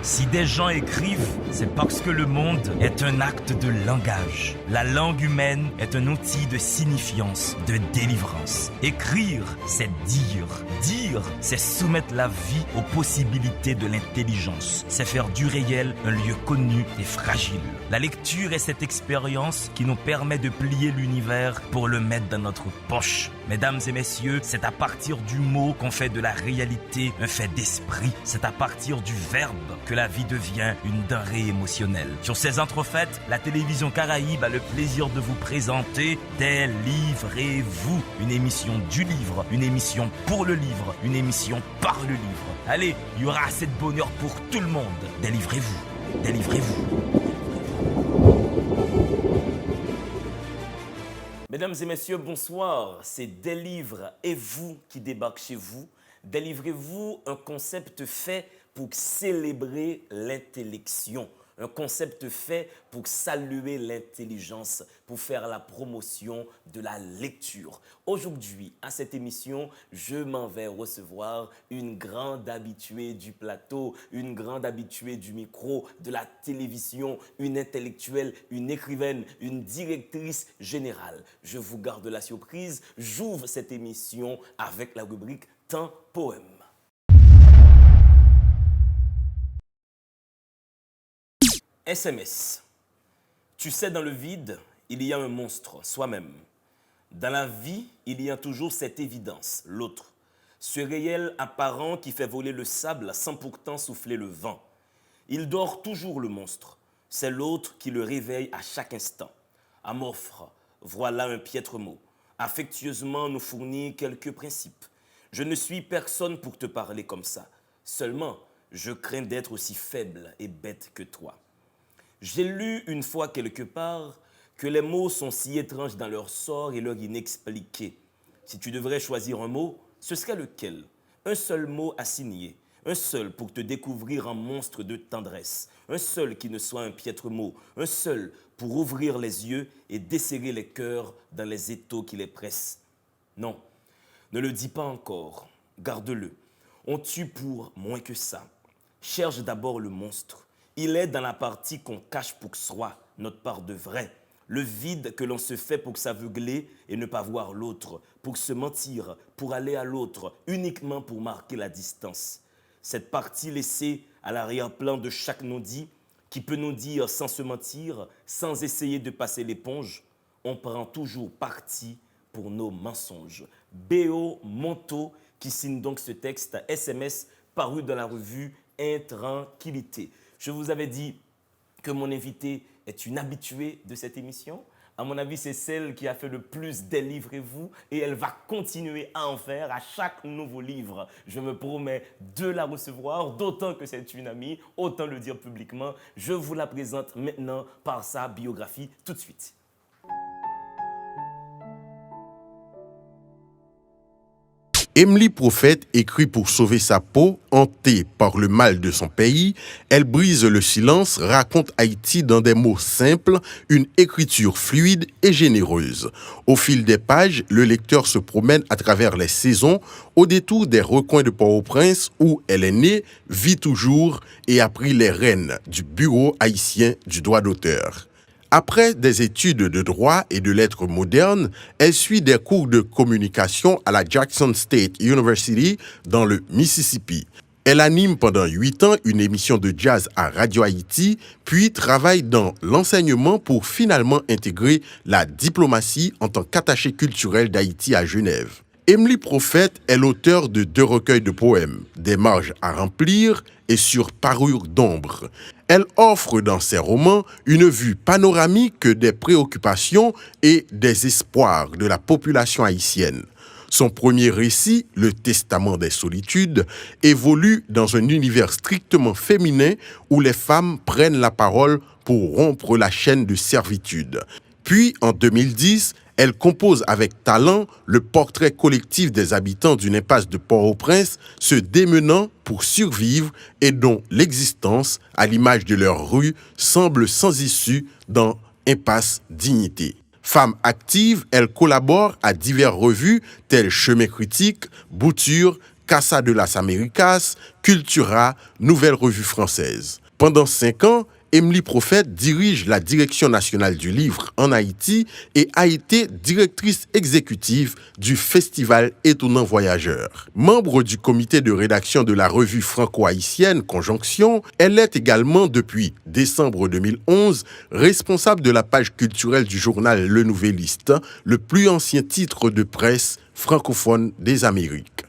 Si des gens écrivent, c'est parce que le monde est un acte de langage. La langue humaine est un outil de signifiance, de délivrance. Écrire, c'est dire. Dire, c'est soumettre la vie aux possibilités de l'intelligence. C'est faire du réel un lieu connu et fragile. La lecture est cette expérience qui nous permet de plier l'univers pour le mettre dans notre poche. Mesdames et messieurs, c'est à partir du mot qu'on fait de la réalité un fait d'esprit. C'est à partir du verbe que la vie devient une denrée émotionnelle. Sur ces entrefaites, la télévision Caraïbe a le plaisir de vous présenter Délivrez-vous, une émission du livre, une émission pour le livre, une émission par le livre. Allez, il y aura assez de bonheur pour tout le monde. Délivrez-vous, délivrez-vous. Mesdames et messieurs, bonsoir. C'est Délivrez-vous qui débarque chez vous. Délivrez-vous, un concept fait pour célébrer l'intellection. Un concept fait pour saluer l'intelligence, pour faire la promotion de la lecture. Aujourd'hui, à cette émission, je m'en vais recevoir une grande habituée du plateau, une grande habituée du micro, de la télévision, une intellectuelle, une écrivaine, une directrice générale. Je vous garde la surprise, j'ouvre cette émission avec la rubrique Temps Poème. SMS. Tu sais, dans le vide, il y a un monstre, soi-même. Dans la vie, il y a toujours cette évidence, l'autre. Ce réel apparent qui fait voler le sable sans pourtant souffler le vent. Il dort toujours, le monstre. C'est l'autre qui le réveille à chaque instant. Amorphe, voilà un piètre mot. Affectueusement nous fournit quelques principes. Je ne suis personne pour te parler comme ça. Seulement, je crains d'être aussi faible et bête que toi. J'ai lu une fois quelque part que les mots sont si étranges dans leur sort et leur inexpliqué. Si tu devrais choisir un mot, ce serait lequel? Un seul mot à signer, un seul pour te découvrir un monstre de tendresse, un seul qui ne soit un piètre mot, un seul pour ouvrir les yeux et desserrer les cœurs dans les étaux qui les pressent. Non, ne le dis pas encore, garde-le. On tue pour moins que ça. Cherche d'abord le monstre. Il est dans la partie qu'on cache pour soi, notre part de vrai. Le vide que l'on se fait pour s'aveugler et ne pas voir l'autre, pour se mentir, pour aller à l'autre, uniquement pour marquer la distance. Cette partie laissée à l'arrière-plan de chaque non-dit, qui peut nous dire sans se mentir, sans essayer de passer l'éponge, on prend toujours parti pour nos mensonges. B.O. Monteau qui signe donc ce texte SMS paru dans la revue Intranquillité. Je vous avais dit que mon invité est une habituée de cette émission. À mon avis, c'est celle qui a fait le plus Délivrez-vous et elle va continuer à en faire à chaque nouveau livre. Je me promets de la recevoir, d'autant que c'est une amie, autant le dire publiquement. Je vous la présente maintenant par sa biographie tout de suite. Emily Prophète écrit pour sauver sa peau, hantée par le mal de son pays. Elle brise le silence, raconte Haïti dans des mots simples, une écriture fluide et généreuse. Au fil des pages, le lecteur se promène à travers les saisons, au détour des recoins de Port-au-Prince où elle est née, vit toujours et a pris les rênes du bureau haïtien du droit d'auteur. Après des études de droit et de lettres modernes, elle suit des cours de communication à la Jackson State University dans le Mississippi. Elle anime pendant 8 ans une émission de jazz à Radio Haïti, puis travaille dans l'enseignement pour finalement intégrer la diplomatie en tant qu'attachée culturelle d'Haïti à Genève. Emily Prophète est l'auteur de 2 recueils de poèmes, Des marges à remplir et Sur parure d'ombre. Elle offre dans ses romans une vue panoramique des préoccupations et des espoirs de la population haïtienne. Son premier récit, Le Testament des solitudes, évolue dans un univers strictement féminin où les femmes prennent la parole pour rompre la chaîne de servitude. Puis, en 2010, elle compose avec talent le portrait collectif des habitants d'une impasse de Port-au-Prince se démenant pour survivre et dont l'existence, à l'image de leur rue, semble sans issue dans Impasse Dignité. Femme active, elle collabore à diverses revues telles Chemin Critique, Bouture, Casa de las Américas, Cultura, Nouvelle Revue Française. Pendant 5 ans, Emily Prophète dirige la Direction nationale du livre en Haïti et a été directrice exécutive du Festival Étonnant Voyageur. Membre du comité de rédaction de la revue franco-haïtienne Conjonction, elle est également depuis décembre 2011 responsable de la page culturelle du journal Le Nouvelliste, le plus ancien titre de presse francophone des Amériques.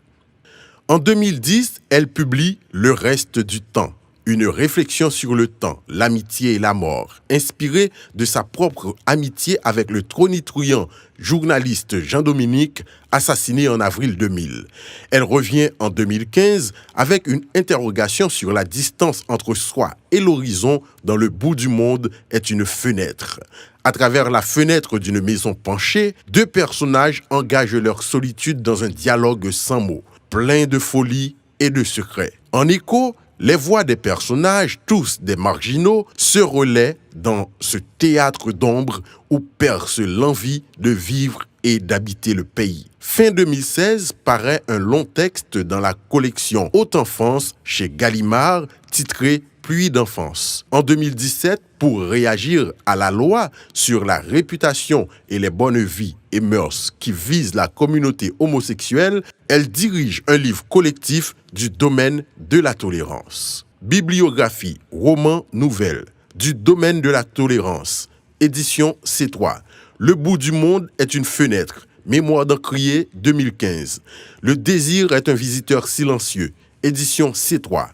En 2010, elle publie Le reste du temps. Une réflexion sur le temps, l'amitié et la mort, inspirée de sa propre amitié avec le tonitruant journaliste Jean-Dominique, assassiné en avril 2000. Elle revient en 2015 avec une interrogation sur la distance entre soi et l'horizon dans le bout du monde est une fenêtre. À travers la fenêtre d'une maison penchée, 2 personnages engagent leur solitude dans un dialogue sans mots, plein de folie et de secrets. En écho, les voix des personnages, tous des marginaux, se relaient dans ce théâtre d'ombre où perce l'envie de vivre et d'habiter le pays. Fin 2016 paraît un long texte dans la collection Haute Enfance chez Gallimard, titré Pluie d'enfance. En 2017, pour réagir à la loi sur la réputation et les bonnes vies et mœurs qui visent la communauté homosexuelle, elle dirige un livre collectif du domaine de la tolérance. Bibliographie, roman, nouvelle, du domaine de la tolérance, édition C3. Le bout du monde est une fenêtre, Mémoire d'Encrier 2015. Le désir est un visiteur silencieux, édition C3.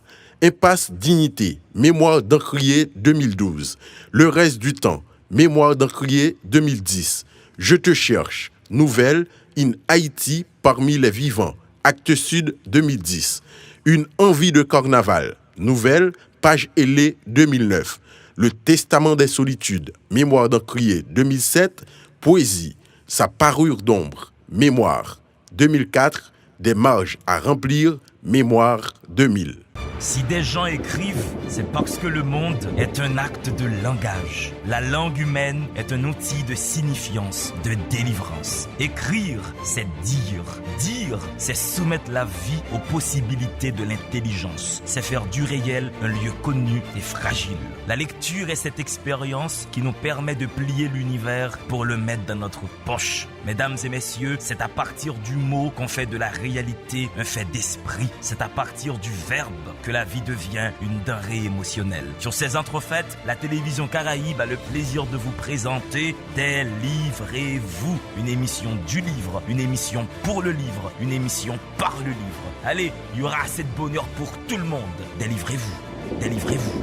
Impasse Dignité, Mémoire d'Encrier 2012. Le reste du temps, Mémoire d'Encrier 2010. Je te cherche, nouvelle, in Haïti parmi les vivants, Actes Sud 2010. Une envie de carnaval, nouvelle, page ailée 2009. Le Testament des solitudes, Mémoire d'Encrier 2007. Poésie, sa parure d'ombre, Mémoire 2004. Des marges à remplir, Mémoire 2000. Si des gens écrivent, c'est parce que le monde est un acte de langage. La langue humaine est un outil de signifiance, de délivrance. Écrire, c'est dire. Dire, c'est soumettre la vie aux possibilités de l'intelligence. C'est faire du réel un lieu connu et fragile. La lecture est cette expérience qui nous permet de plier l'univers pour le mettre dans notre poche. Mesdames et messieurs, c'est à partir du mot qu'on fait de la réalité un fait d'esprit. C'est à partir du verbe que la vie devient une denrée émotionnelle. Sur ces entrefaites, la télévision Caraïbe a le plaisir de vous présenter Délivrez-vous, une émission du livre, une émission pour le livre, une émission par le livre. Allez, il y aura assez de bonheur pour tout le monde. Délivrez-vous, délivrez-vous.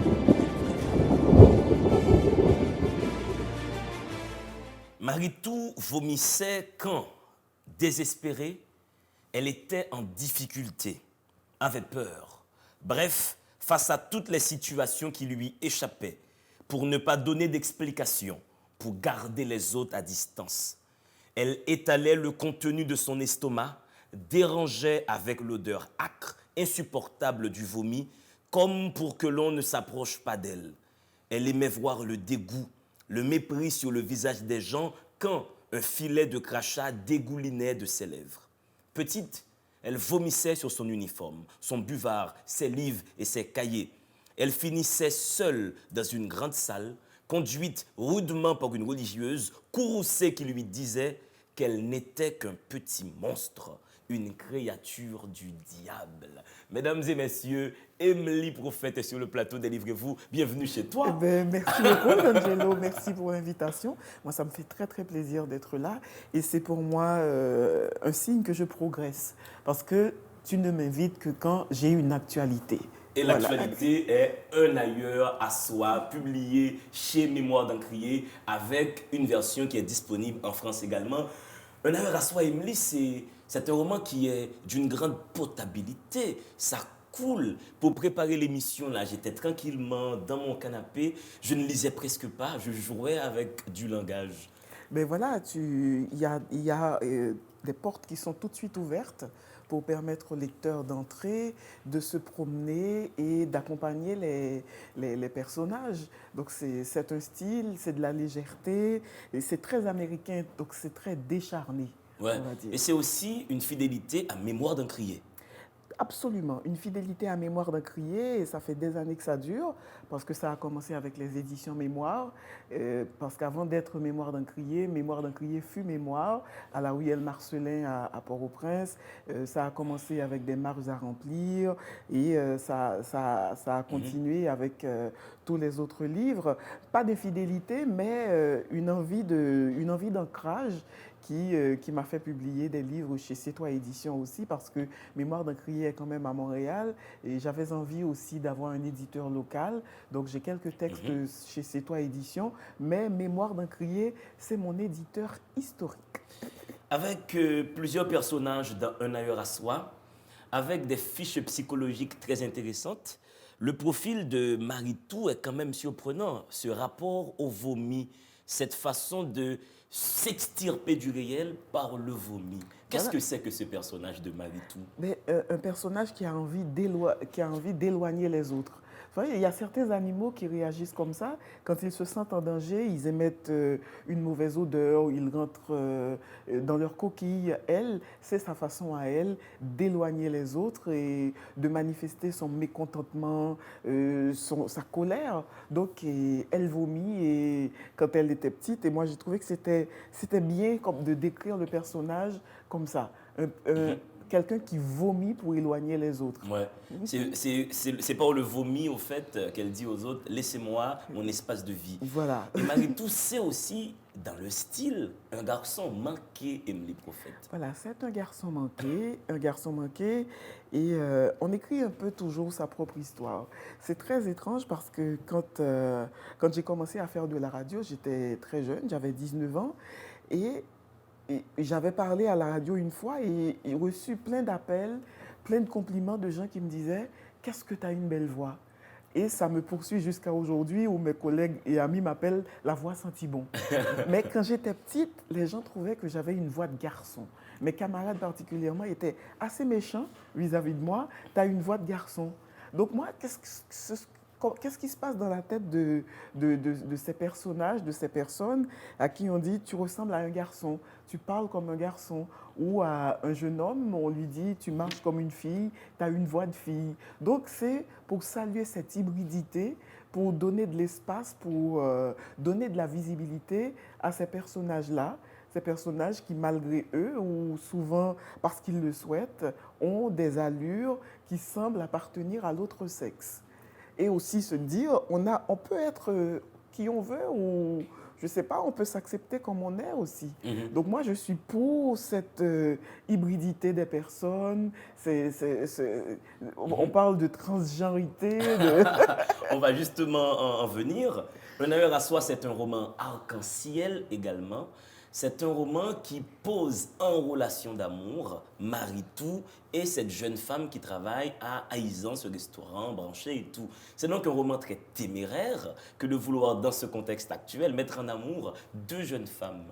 Maritou vomissait quand, désespérée, elle était en difficulté, avait peur. Bref, face à toutes les situations qui lui échappaient, pour ne pas donner d'explications, pour garder les autres à distance. Elle étalait le contenu de son estomac, dérangeait avec l'odeur âcre, insupportable du vomi, comme pour que l'on ne s'approche pas d'elle. Elle aimait voir le dégoût, le mépris sur le visage des gens quand un filet de crachat dégoulinait de ses lèvres. Petite, elle vomissait sur son uniforme, son buvard, ses livres et ses cahiers. Elle finissait seule dans une grande salle, conduite rudement par une religieuse, courroucée qui lui disait qu'elle n'était qu'un petit monstre, une créature du diable. Mesdames et messieurs, Emily Prophète est sur le plateau, délivrez-vous. Bienvenue chez toi. Merci beaucoup, Angelo. Merci pour l'invitation. Moi, ça me fait très, très plaisir d'être là. Et c'est pour moi un signe que je progresse. Parce que tu ne m'invites que quand j'ai une actualité. Et l'actualité est Un ailleurs à soi, publié chez Mémoire d'Encrier, avec une version qui est disponible en France également. Un ailleurs à soi, Emily, c'est un roman qui est d'une grande potabilité. Ça coule. Pour préparer l'émission, là, j'étais tranquillement dans mon canapé. Je ne lisais presque pas. Je jouais avec du langage. Mais voilà, il y a des portes qui sont tout de suite ouvertes pour permettre aux lecteurs d'entrer, de se promener et d'accompagner les personnages. Donc c'est un style, c'est de la légèreté, et c'est très américain, donc c'est très décharné. Ouais. Et c'est aussi une fidélité à Mémoire d'Encrier. absolument. Une fidélité à Mémoire d'un crier, et ça fait des années que ça dure, parce que ça a commencé avec les éditions Mémoire, parce qu'avant d'être Mémoire d'un crier fut Mémoire, à la ruelle Marcelin à Port-au-Prince. Ça a commencé avec des marges à remplir, et ça a continué avec tous les autres livres. Pas de fidélité, mais une envie d'ancrage qui m'a fait publier des livres chez C'est Toi Éditions aussi, parce que Mémoire d'un crier est quand même à Montréal, et j'avais envie aussi d'avoir un éditeur local. Donc j'ai quelques textes chez C'est Toi Éditions, mais Mémoire d'un crier, c'est mon éditeur historique. Avec plusieurs personnages dans Un ailleurs à soi, avec des fiches psychologiques très intéressantes, le profil de Maritou est quand même surprenant. Ce rapport au vomi, cette façon de s'extirper du réel par le vomi. Qu'est-ce Voilà. que c'est que ce personnage de Maritou? Mais un personnage qui a envie d'éloigner les autres. Vous voyez, il y a certains animaux qui réagissent comme ça. Quand ils se sentent en danger, ils émettent une mauvaise odeur, ils rentrent dans leur coquille. Elle, c'est sa façon à elle d'éloigner les autres et de manifester son mécontentement, sa colère. Donc, elle vomit et quand elle était petite. Et moi, j'ai trouvé que c'était bien comme de décrire le personnage comme ça. Quelqu'un qui vomit pour éloigner les autres. Ouais. C'est par le vomi, au fait, qu'elle dit aux autres, laissez-moi mon espace de vie. Voilà. Et Maritou, c'est aussi, dans le style, un garçon manqué, Emily Prophète. Voilà, c'est un garçon manqué, et on écrit un peu toujours sa propre histoire. C'est très étrange parce que quand j'ai commencé à faire de la radio, j'étais très jeune, j'avais 19 ans, et j'avais parlé à la radio une fois et reçu plein d'appels, plein de compliments de gens qui me disaient « Qu'est-ce que tu as une belle voix ?» Et ça me poursuit jusqu'à aujourd'hui où mes collègues et amis m'appellent la voix senti bon. Mais quand j'étais petite, les gens trouvaient que j'avais une voix de garçon. Mes camarades particulièrement étaient assez méchants vis-à-vis de moi. « Tu as une voix de garçon. » Donc moi, qu'est-ce qui se passe dans la tête de ces personnages, de ces personnes à qui on dit « tu ressembles à un garçon, tu parles comme un garçon » ou à un jeune homme, on lui dit « tu marches comme une fille, tu as une voix de fille ». Donc c'est pour saluer cette hybridité, pour donner de l'espace, pour donner de la visibilité à ces personnages-là, ces personnages qui, malgré eux, ou souvent parce qu'ils le souhaitent, ont des allures qui semblent appartenir à l'autre sexe. Et aussi se dire, on peut être qui on veut ou, je ne sais pas, on peut s'accepter comme on est aussi. Donc moi, je suis pour cette hybridité des personnes. On parle de transgenrité. On va justement en venir. Un ailleurs à soi, c'est un roman arc-en-ciel également. C'est un roman qui pose en relation d'amour Maritou et cette jeune femme qui travaille à Aïzan, ce restaurant branché et tout. C'est donc un roman très téméraire que de vouloir, dans ce contexte actuel, mettre en amour deux jeunes femmes.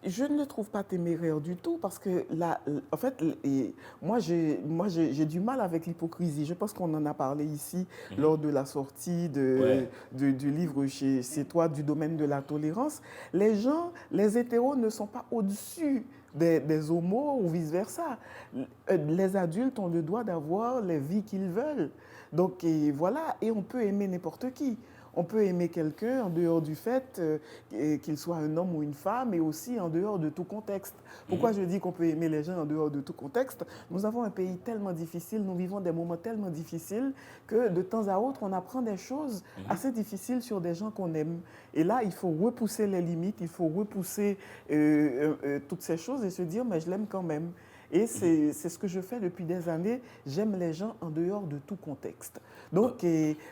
Je ne le trouve pas téméraire du tout parce que là, en fait, moi j'ai du mal avec l'hypocrisie. Je pense qu'on en a parlé ici lors de la sortie du livre chez C'est Toi du domaine de la tolérance. Les hétéros ne sont pas au-dessus des homos ou vice-versa. Les adultes ont le droit d'avoir les vies qu'ils veulent. Donc voilà, et on peut aimer n'importe qui. On peut aimer quelqu'un en dehors du fait qu'il soit un homme ou une femme et aussi en dehors de tout contexte. Pourquoi je dis qu'on peut aimer les gens en dehors de tout contexte? Nous avons un pays tellement difficile, nous vivons des moments tellement difficiles que de temps à autre, on apprend des choses assez difficiles sur des gens qu'on aime. Et là, il faut repousser les limites, il faut repousser toutes ces choses et se dire, mais je l'aime quand même. Et c'est ce que je fais depuis des années. J'aime les gens en dehors de tout contexte. Donc,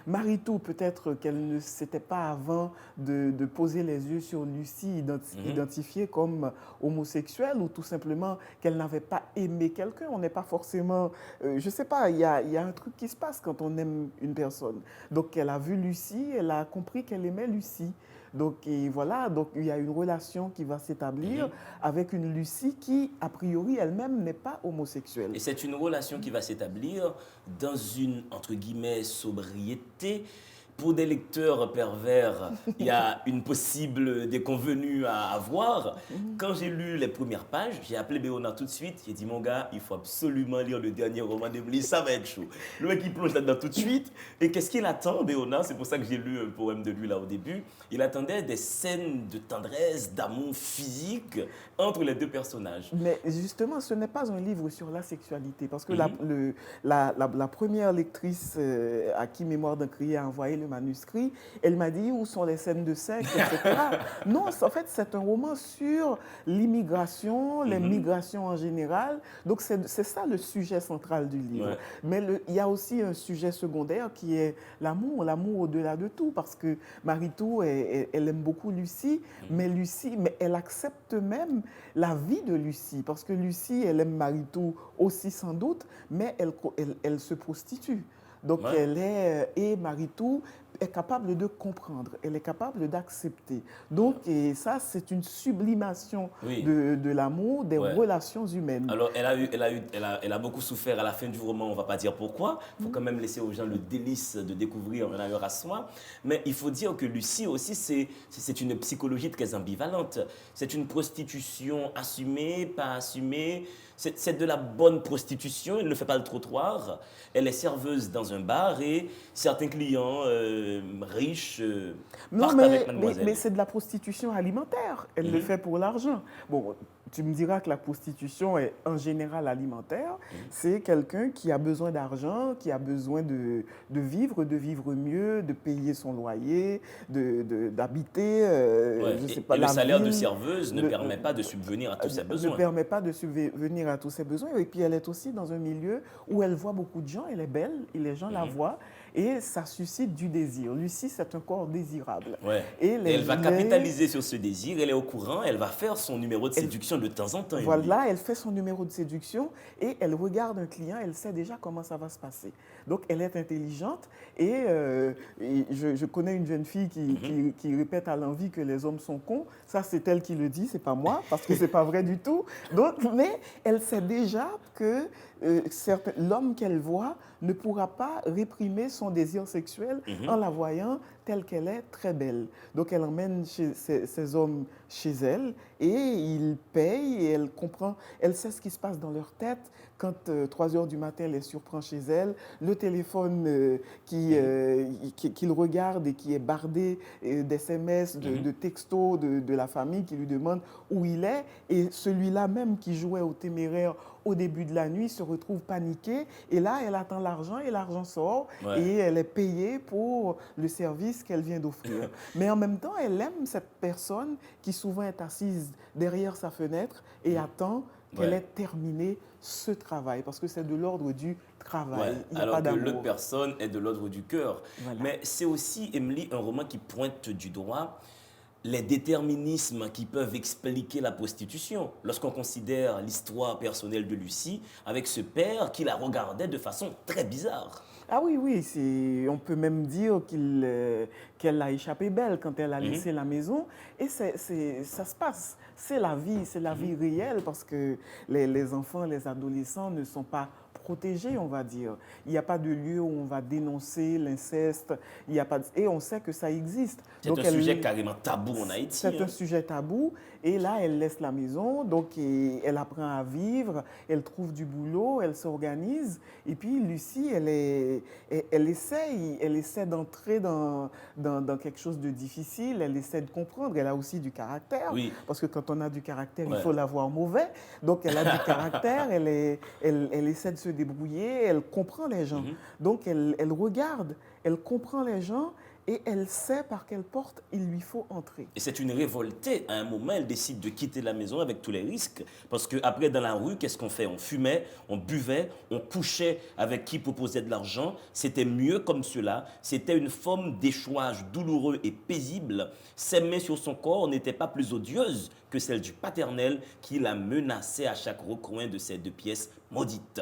Maritou, peut-être qu'elle ne s'était pas avant de poser les yeux sur Lucie, identifiée comme homosexuelle, ou tout simplement qu'elle n'avait pas aimé quelqu'un. On n'est pas forcément... je ne sais pas, il y a un truc qui se passe quand on aime une personne. Donc, elle a vu Lucie, elle a compris qu'elle aimait Lucie. Donc, et voilà, donc il y a une relation qui va s'établir avec une Lucie qui, a priori, elle-même n'est pas homosexuelle. Et c'est une relation qui va s'établir dans une, entre guillemets, sobriété pour des lecteurs pervers, il y a une possible déconvenue à avoir. Quand j'ai lu les premières pages, j'ai appelé Béona tout de suite. J'ai dit, mon gars, il faut absolument lire le dernier roman d'Emily, ça va être chaud. Le mec, il plonge là-dedans tout de suite. Et qu'est-ce qu'il attend, Béona? C'est pour ça que j'ai lu un poème de lui là au début. Il attendait des scènes de tendresse, d'amour physique entre les deux personnages. Mais justement, ce n'est pas un livre sur la sexualité, parce que la première lectrice à qui Mémoire d'un crier a envoyé le manuscrit, elle m'a dit où sont les scènes de sexe, etc. Non, en fait, c'est un roman sur l'immigration, les migrations en général. Donc, c'est ça le sujet central du livre. Ouais. Mais il y a aussi un sujet secondaire qui est l'amour au-delà de tout, parce que Maritou, elle aime beaucoup Lucie, mais elle accepte même la vie de Lucie, parce que Lucie, elle aime Maritou aussi sans doute, mais elle se prostitue. Donc, Ouais. et Maritou est capable de comprendre, elle est capable d'accepter. Donc, et ça, c'est une sublimation Oui. de l'amour, des Ouais. relations humaines. Alors, elle a beaucoup souffert à la fin du roman, on ne va pas dire pourquoi. Il faut quand même laisser aux gens le délice de découvrir un ailleurs à soi. Mais il faut dire que Lucie aussi, c'est une psychologie très ambivalente. C'est une prostitution assumée, pas assumée. C'est de la bonne prostitution, elle ne fait pas le trottoir. Elle est serveuse dans un bar et certains clients riches Non, partent avec mademoiselle. mais c'est de la prostitution alimentaire. Elle le fait pour l'argent. Bon, tu me diras que la prostitution est en général alimentaire. C'est quelqu'un qui a besoin d'argent, qui a besoin de vivre mieux, de payer son loyer, d'habiter. Ouais. Je sais Et pas, le la salaire de ville, serveuse ne permet pas de subvenir à tous ses ne besoins. permet pas de subvenir à tous ses besoins. Et puis, elle est aussi dans un milieu où elle voit beaucoup de gens, elle est belle, et les gens la voient, et ça suscite du désir. Lucie, c'est un corps désirable. Ouais. Et elle va capitaliser sur ce désir, elle est au courant, elle va faire son numéro de séduction de temps en temps. Voilà, elle fait son numéro de séduction et elle regarde un client, elle sait déjà comment ça va se passer. Donc, elle est intelligente et je connais une jeune fille qui répète à l'envi que les hommes sont cons. Ça, c'est elle qui le dit, c'est pas moi, parce que c'est pas vrai du tout. Donc, mais elle sait déjà que l'homme qu'elle voit ne pourra pas réprimer son désir sexuel en la voyant telle qu'elle est, très belle. Donc, elle emmène ces hommes chez elle et ils payent et elle comprend, elle sait ce qui se passe dans leur tête quand 3 heures du matin, elle les surprend chez elle, le téléphone qu'il regarde et qui est bardé d'SMS, de textos de la famille qui lui demande où il est, et celui-là même qui jouait au téméraire au début de la nuit se retrouve paniqué et là, elle attend l'argent et l'argent sort et elle est payée pour le service qu'elle vient d'offrir. Mais en même temps, elle aime cette personne qui souvent est assise derrière sa fenêtre et attend qu'elle ait terminé ce travail, parce que c'est de l'ordre du travail. Il n'y a alors pas que d'amour. l'autre personne est de l'ordre du cœur. Voilà. Mais c'est aussi, Emily, un roman qui pointe du doigt les déterminismes qui peuvent expliquer la prostitution. Lorsqu'on considère l'histoire personnelle de Lucie avec ce père qui la regardait de façon très bizarre. Ah oui, on peut même dire qu'elle a échappé belle quand elle a laissé la maison. Et ça se passe. C'est la vie réelle, parce que les enfants, les adolescents ne sont pas protégés, on va dire. Il n'y a pas de lieu où on va dénoncer l'inceste. Et on sait que ça existe. C'est Donc, un sujet carrément tabou en Haïti. C'est un sujet tabou. Et là, elle laisse la maison, donc elle apprend à vivre, elle trouve du boulot, elle s'organise. Et puis, Lucie, elle essaie d'entrer dans quelque chose de difficile, elle essaie de comprendre. Elle a aussi du caractère, parce que quand on a du caractère, il faut l'avoir mauvais. Donc, elle a du caractère, elle essaie de se débrouiller, elle comprend les gens. Donc, elle regarde, elle comprend les gens et elle sait par quelle porte il lui faut entrer. Et c'est une révoltée. À un moment, elle décide de quitter la maison avec tous les risques. Parce qu'après, dans la rue, qu'est-ce qu'on fait? On fumait, on buvait, on couchait avec qui proposait de l'argent. C'était mieux comme cela. C'était une forme d'échouage douloureux et paisible. Ses mains sur son corps n'étaient pas plus odieuses que celles du paternel qui la menaçait à chaque recoin de ces 2 pièces maudites.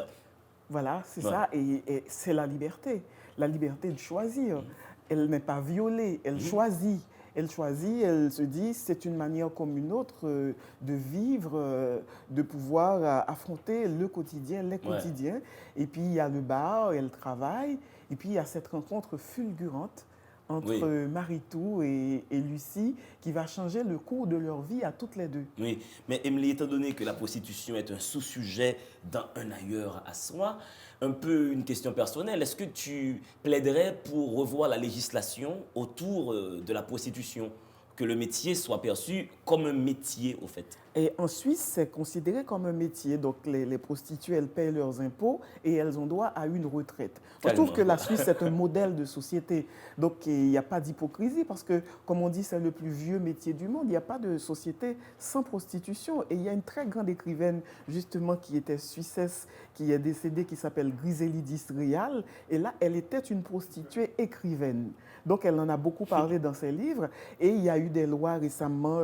Voilà, c'est ça. Et c'est la liberté de choisir. Elle n'est pas violée, elle choisit. Elle choisit, elle se dit, c'est une manière comme une autre de vivre, de pouvoir affronter le quotidien, les quotidiens. Et puis, il y a le bar, elle travaille. Et puis, il y a cette rencontre fulgurante entre Oui. Maritou et Lucie qui va changer le cours de leur vie à toutes les deux. Oui, mais Emily, étant donné que la prostitution est un sous-sujet dans un ailleurs à soi, un peu une question personnelle, est-ce que tu plaiderais pour revoir la législation autour de la prostitution, que le métier soit perçu comme un métier au fait? Et en Suisse, c'est considéré comme un métier. Donc, les prostituées, elles payent leurs impôts et elles ont droit à une retraite. Moi, je trouve que la Suisse, c'est un modèle de société. Donc, il n'y a pas d'hypocrisie parce que, comme on dit, c'est le plus vieux métier du monde. Il n'y a pas de société sans prostitution. Et il y a une très grande écrivaine, justement, qui était suissesse, qui est décédée, qui s'appelle Griselidis Rial. Et là, elle était une prostituée écrivaine. Donc, elle en a beaucoup parlé dans ses livres. Et il y a eu des lois récemment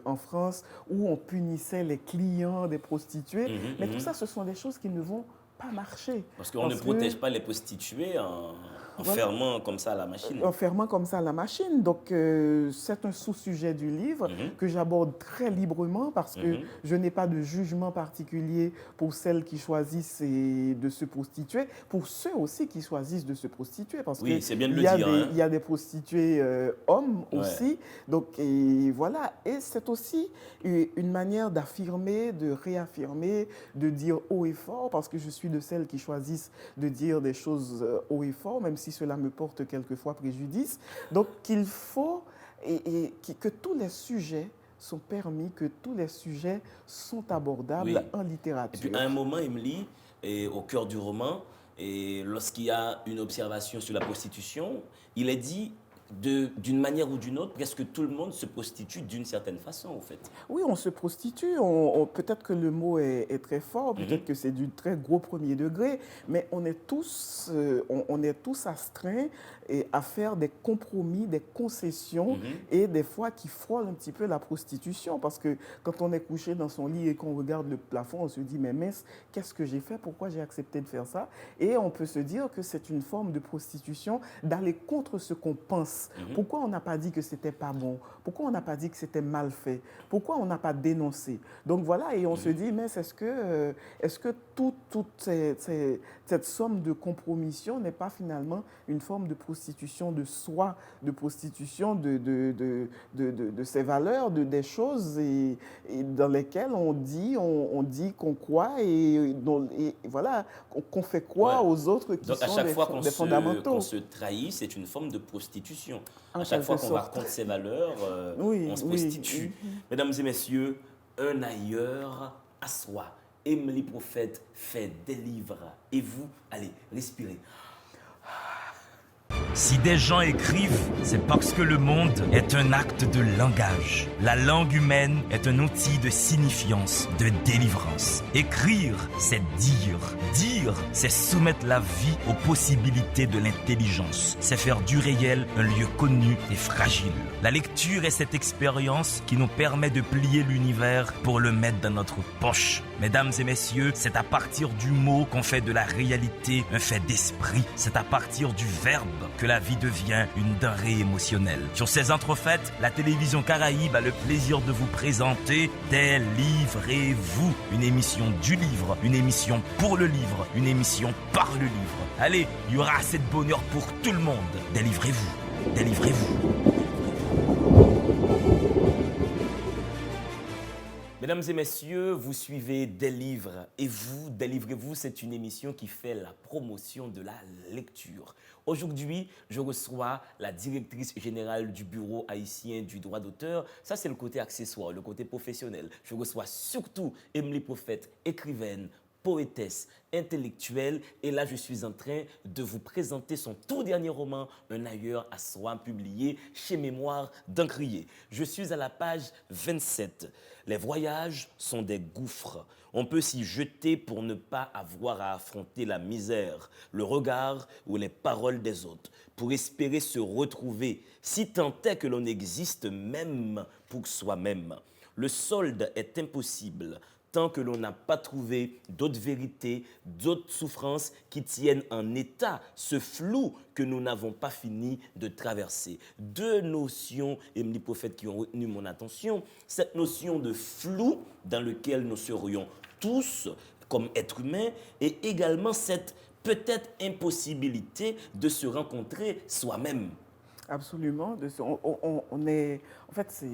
en France où on punissait les clients des prostituées. Mais tout ça, ce sont des choses qui ne vont pas marcher. Parce qu'on ne protège pas les prostituées en fermant comme ça la machine. En fermant comme ça la machine. Donc, c'est un sous-sujet du livre que j'aborde très librement parce que je n'ai pas de jugement particulier pour celles qui choisissent de se prostituer, pour ceux aussi qui choisissent de se prostituer. Parce oui, c'est bien de le dire. Il y a des prostituées hommes aussi. Donc, et voilà. Et c'est aussi une manière d'affirmer, de réaffirmer, de dire haut et fort, parce que je suis de celles qui choisissent de dire des choses haut et fort, même si cela me porte quelquefois préjudice. Donc, qu'il faut que tous les sujets sont permis, que tous les sujets sont abordables en littérature. Et puis, à un moment, Emily, au cœur du roman, et lorsqu'il y a une observation sur la prostitution, il est dit d'une manière ou d'une autre, presque tout le monde se prostitue d'une certaine façon, en fait. Oui, on se prostitue. Peut-être que le mot est très fort, peut-être que c'est du très gros premier degré, mais on est tous astreints à faire des compromis, des concessions, et des fois qui frôlent un petit peu la prostitution, parce que quand on est couché dans son lit et qu'on regarde le plafond, on se dit, mais mince, qu'est-ce que j'ai fait? Pourquoi j'ai accepté de faire ça? Et on peut se dire que c'est une forme de prostitution d'aller contre ce qu'on pense. Pourquoi on n'a pas dit que c'était pas bon? Pourquoi on n'a pas dit que c'était mal fait? Pourquoi on n'a pas dénoncé? Donc voilà, et on se dit, mais est-ce que toute cette somme de compromission n'est pas finalement une forme de prostitution de soi, de prostitution de ses valeurs, des choses et dans lesquelles on dit qu'on croit et voilà, qu'on fait croire aux autres qui donc, sont des fondamentaux. Qu'on se trahit, c'est une forme de prostitution. À chaque fois qu'on raconte ses valeurs, on se prostitue. Mesdames et messieurs, un ailleurs à soi. Emily Prophète fait des livres. Et vous, allez, respirez. Si des gens écrivent, c'est parce que le monde est un acte de langage. La langue humaine est un outil de signifiance, de délivrance. Écrire, c'est dire. Dire, c'est soumettre la vie aux possibilités de l'intelligence. C'est faire du réel un lieu connu et fragile. La lecture est cette expérience qui nous permet de plier l'univers pour le mettre dans notre poche. Mesdames et messieurs, c'est à partir du mot qu'on fait de la réalité un fait d'esprit. C'est à partir du verbe que la vie devient une denrée émotionnelle. Sur ces entrefaites, la télévision Caraïbe a le plaisir de vous présenter Délivrez-vous, une émission du livre, une émission pour le livre, une émission par le livre. Allez, il y aura assez de bonheur pour tout le monde. Délivrez-vous, délivrez-vous. Mesdames et messieurs, vous suivez Des livres et vous, Délivrez-vous, c'est une émission qui fait la promotion de la lecture. Aujourd'hui, je reçois la directrice générale du Bureau haïtien du droit d'auteur. Ça, c'est le côté accessoire, le côté professionnel. Je reçois surtout Emily Prophète, écrivaine, poétesse, intellectuelle. Et là, je suis en train de vous présenter son tout dernier roman, Un ailleurs à soi, publié chez Mémoire d'Encrier. Je suis à la page 27. Les voyages sont des gouffres. On peut s'y jeter pour ne pas avoir à affronter la misère, le regard ou les paroles des autres, pour espérer se retrouver, si tant est que l'on existe même pour soi-même. Le solde est impossible tant que l'on n'a pas trouvé d'autres vérités, d'autres souffrances qui tiennent en état ce flou que nous n'avons pas fini de traverser. Deux notions, Emily Prophète, qui ont retenu mon attention. Cette notion de flou dans lequel nous serions tous comme êtres humains et également cette peut-être impossibilité de se rencontrer soi-même. Absolument. On est, en fait,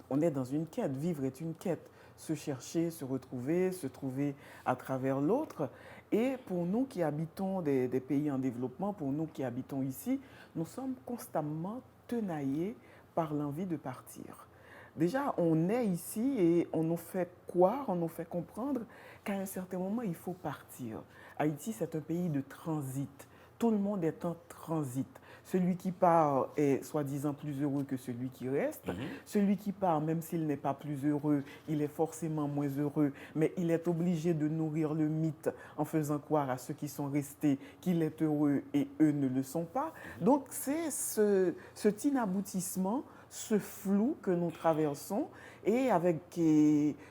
on est dans une quête. Vivre est une quête. Se chercher, se retrouver, se trouver à travers l'autre. Et pour nous qui habitons des pays en développement, pour nous qui habitons ici, nous sommes constamment tenaillés par l'envie de partir. Déjà, on est ici et on nous fait croire, on nous fait comprendre qu'à un certain moment, il faut partir. Haïti, c'est un pays de transit. Tout le monde est en transit. Celui qui part est soi-disant plus heureux que celui qui reste. Celui qui part, même s'il n'est pas plus heureux, il est forcément moins heureux, mais il est obligé de nourrir le mythe en faisant croire à ceux qui sont restés qu'il est heureux et eux ne le sont pas. Donc c'est cet inaboutissement, ce flou que nous traversons et avec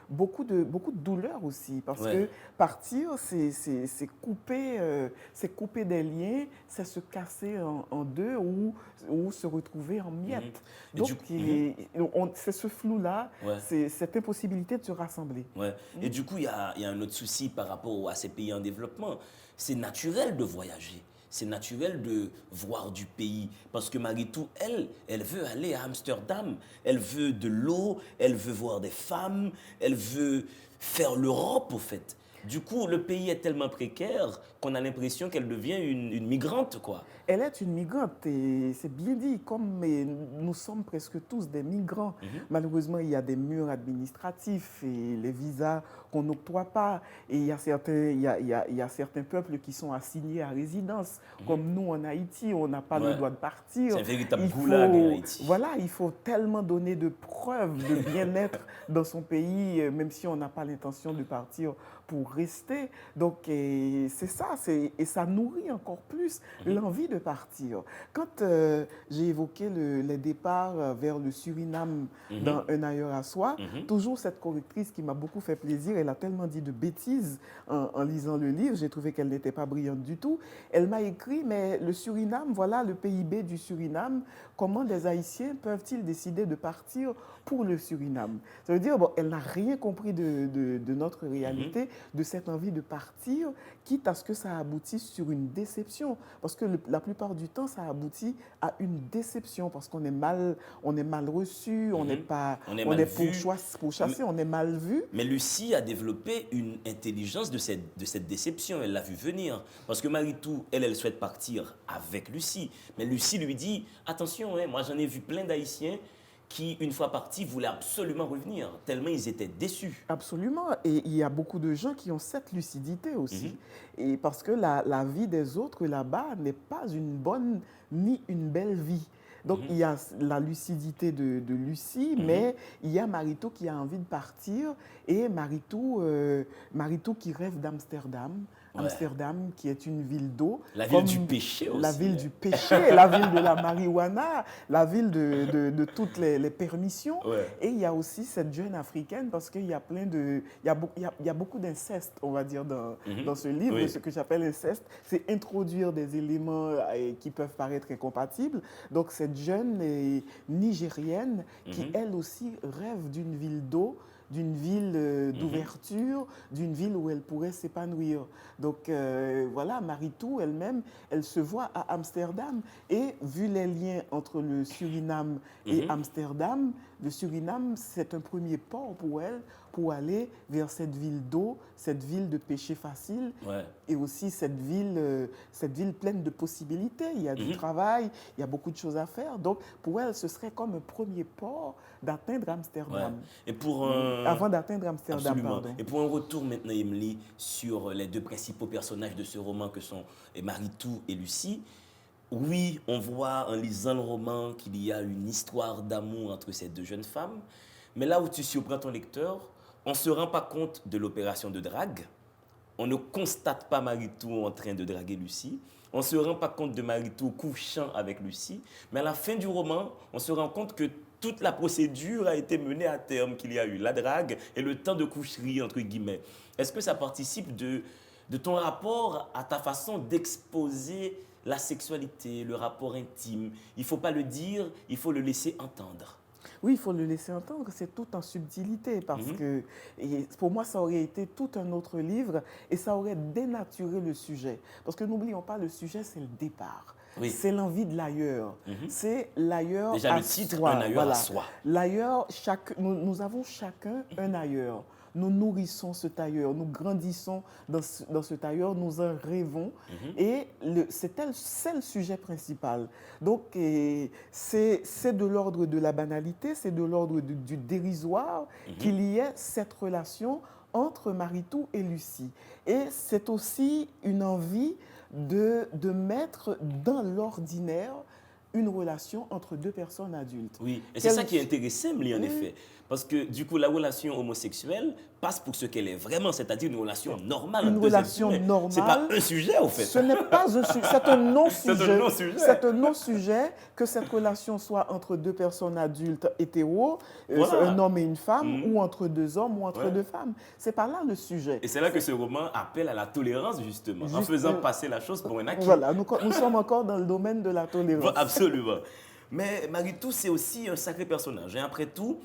beaucoup de douleur aussi. Parce que partir, c'est couper des liens, c'est se casser en deux ou se retrouver en miettes. Donc c'est ce flou-là, c'est cette impossibilité de se rassembler. Et du coup, il y a un autre souci par rapport à ces pays en développement. C'est naturel de voyager. C'est naturel de voir du pays. Parce que Maritou, elle veut aller à Amsterdam. Elle veut de l'eau, elle veut voir des femmes, elle veut faire l'Europe, au fait. Du coup, le pays est tellement précaire qu'on a l'impression qu'elle devient une migrante, quoi. Elle est une migrante et c'est bien dit, comme nous sommes presque tous des migrants. Malheureusement, il y a des murs administratifs et les visas qu'on n'octroie pas. Et il y a certains peuples qui sont assignés à résidence. Comme nous en Haïti, on n'a pas le droit de partir. C'est un véritable goulag en Haïti. Voilà, il faut tellement donner de preuves de bien-être dans son pays, même si on n'a pas l'intention de partir pour rester. Donc, c'est ça, et ça nourrit encore plus l'envie de partir. Quand j'ai évoqué les départs vers le Suriname dans Un ailleurs à soi, toujours cette correctrice qui m'a beaucoup fait plaisir, elle a tellement dit de bêtises en lisant le livre, j'ai trouvé qu'elle n'était pas brillante du tout. Elle m'a écrit, mais le Suriname, voilà le PIB du Suriname, comment des Haïtiens peuvent-ils décider de partir pour le Suriname? Ça veut dire, bon, elle n'a rien compris de notre réalité, de cette envie de partir, quitte à ce que ça aboutisse sur une déception. Parce que la plupart du temps, ça aboutit à une déception, parce qu'on est mal reçu, on est pourchassé, on est mal vu. Mais Lucie a développé une intelligence de cette déception, elle l'a vu venir. Parce que Maritou, elle souhaite partir avec Lucie. Mais Lucie lui dit, attention, moi j'en ai vu plein d'Haïtiens qui, une fois partis, voulaient absolument revenir, tellement ils étaient déçus. Absolument. Et il y a beaucoup de gens qui ont cette lucidité aussi. Et parce que la vie des autres là-bas n'est pas une bonne ni une belle vie. Donc, il y a la lucidité de Lucie, mais il y a Maritou qui a envie de partir et Maritou qui rêve d'Amsterdam. Amsterdam, qui est une ville d'eau. La ville du péché aussi. La ville du péché, la ville de la marijuana, la ville de toutes les permissions. Et il y a aussi cette jeune africaine, parce qu'il y a il y a beaucoup d'inceste, on va dire, dans ce livre. Ce que j'appelle inceste, c'est introduire des éléments qui peuvent paraître incompatibles. Donc, cette jeune nigérienne qui, elle aussi, rêve d'une ville d'eau, d'une ville d'ouverture, d'une ville où elle pourrait s'épanouir. Donc voilà, Maritou elle-même, elle se voit à Amsterdam. Et vu les liens entre le Suriname et Amsterdam, le Suriname, c'est un premier port pour elle pour aller vers cette ville d'eau, cette ville de péché facile et aussi cette ville pleine de possibilités. Il y a du travail, il y a beaucoup de choses à faire. Donc pour elle, ce serait comme un premier port d'atteindre Amsterdam. Et pour avant d'atteindre Amsterdam, pardon. Et pour un retour maintenant, Emily, sur les deux principaux personnages de ce roman que sont Maritou et Lucie, oui, on voit en lisant le roman qu'il y a une histoire d'amour entre ces deux jeunes femmes, mais là où tu surprends ton lecteur, on ne se rend pas compte de l'opération de drague, on ne constate pas Maritou en train de draguer Lucie, on ne se rend pas compte de Maritou couchant avec Lucie, mais à la fin du roman, on se rend compte que toute la procédure a été menée à terme, qu'il y a eu la drague et le temps de coucherie, entre guillemets. Est-ce que ça participe de ton rapport à ta façon d'exposer la sexualité, le rapport intime? Il ne faut pas le dire, il faut le laisser entendre. Oui, il faut le laisser entendre, c'est tout en subtilité parce que pour moi, ça aurait été tout un autre livre et ça aurait dénaturé le sujet. Parce que n'oublions pas, le sujet, c'est le départ. Oui. c'est l'envie de l'ailleurs. C'est l'ailleurs Déjà, à le titre, soi. un ailleurs à soi. L'ailleurs, nous avons chacun un ailleurs. Nous nourrissons cet ailleurs, nous grandissons dans cet ailleurs, nous en rêvons. Et c'est le sujet principal. Donc, c'est de l'ordre de la banalité, c'est de l'ordre du dérisoire qu'il y ait cette relation entre Maritou et Lucie. Et c'est aussi une envie de mettre dans l'ordinaire une relation entre deux personnes adultes. Oui, et c'est ça qui est intéressant, en effet. Parce que du coup, la relation homosexuelle passe pour ce qu'elle est vraiment, c'est-à-dire une relation normale. Une relation normale. Ce n'est pas un sujet, au fait. Ce n'est pas un sujet, c'est un non-sujet. C'est un non-sujet. C'est un non-sujet que cette relation soit entre deux personnes adultes hétéros, Voilà. un homme et une femme, ou entre deux hommes ou entre deux femmes. C'est pas là le sujet. Et c'est là que ce roman appelle à la tolérance, justement, en faisant passer la chose pour un acquis. Voilà, nous sommes encore dans le domaine de la tolérance. Bon, absolument. Mais Maritou, c'est aussi un sacré personnage. Et après tout,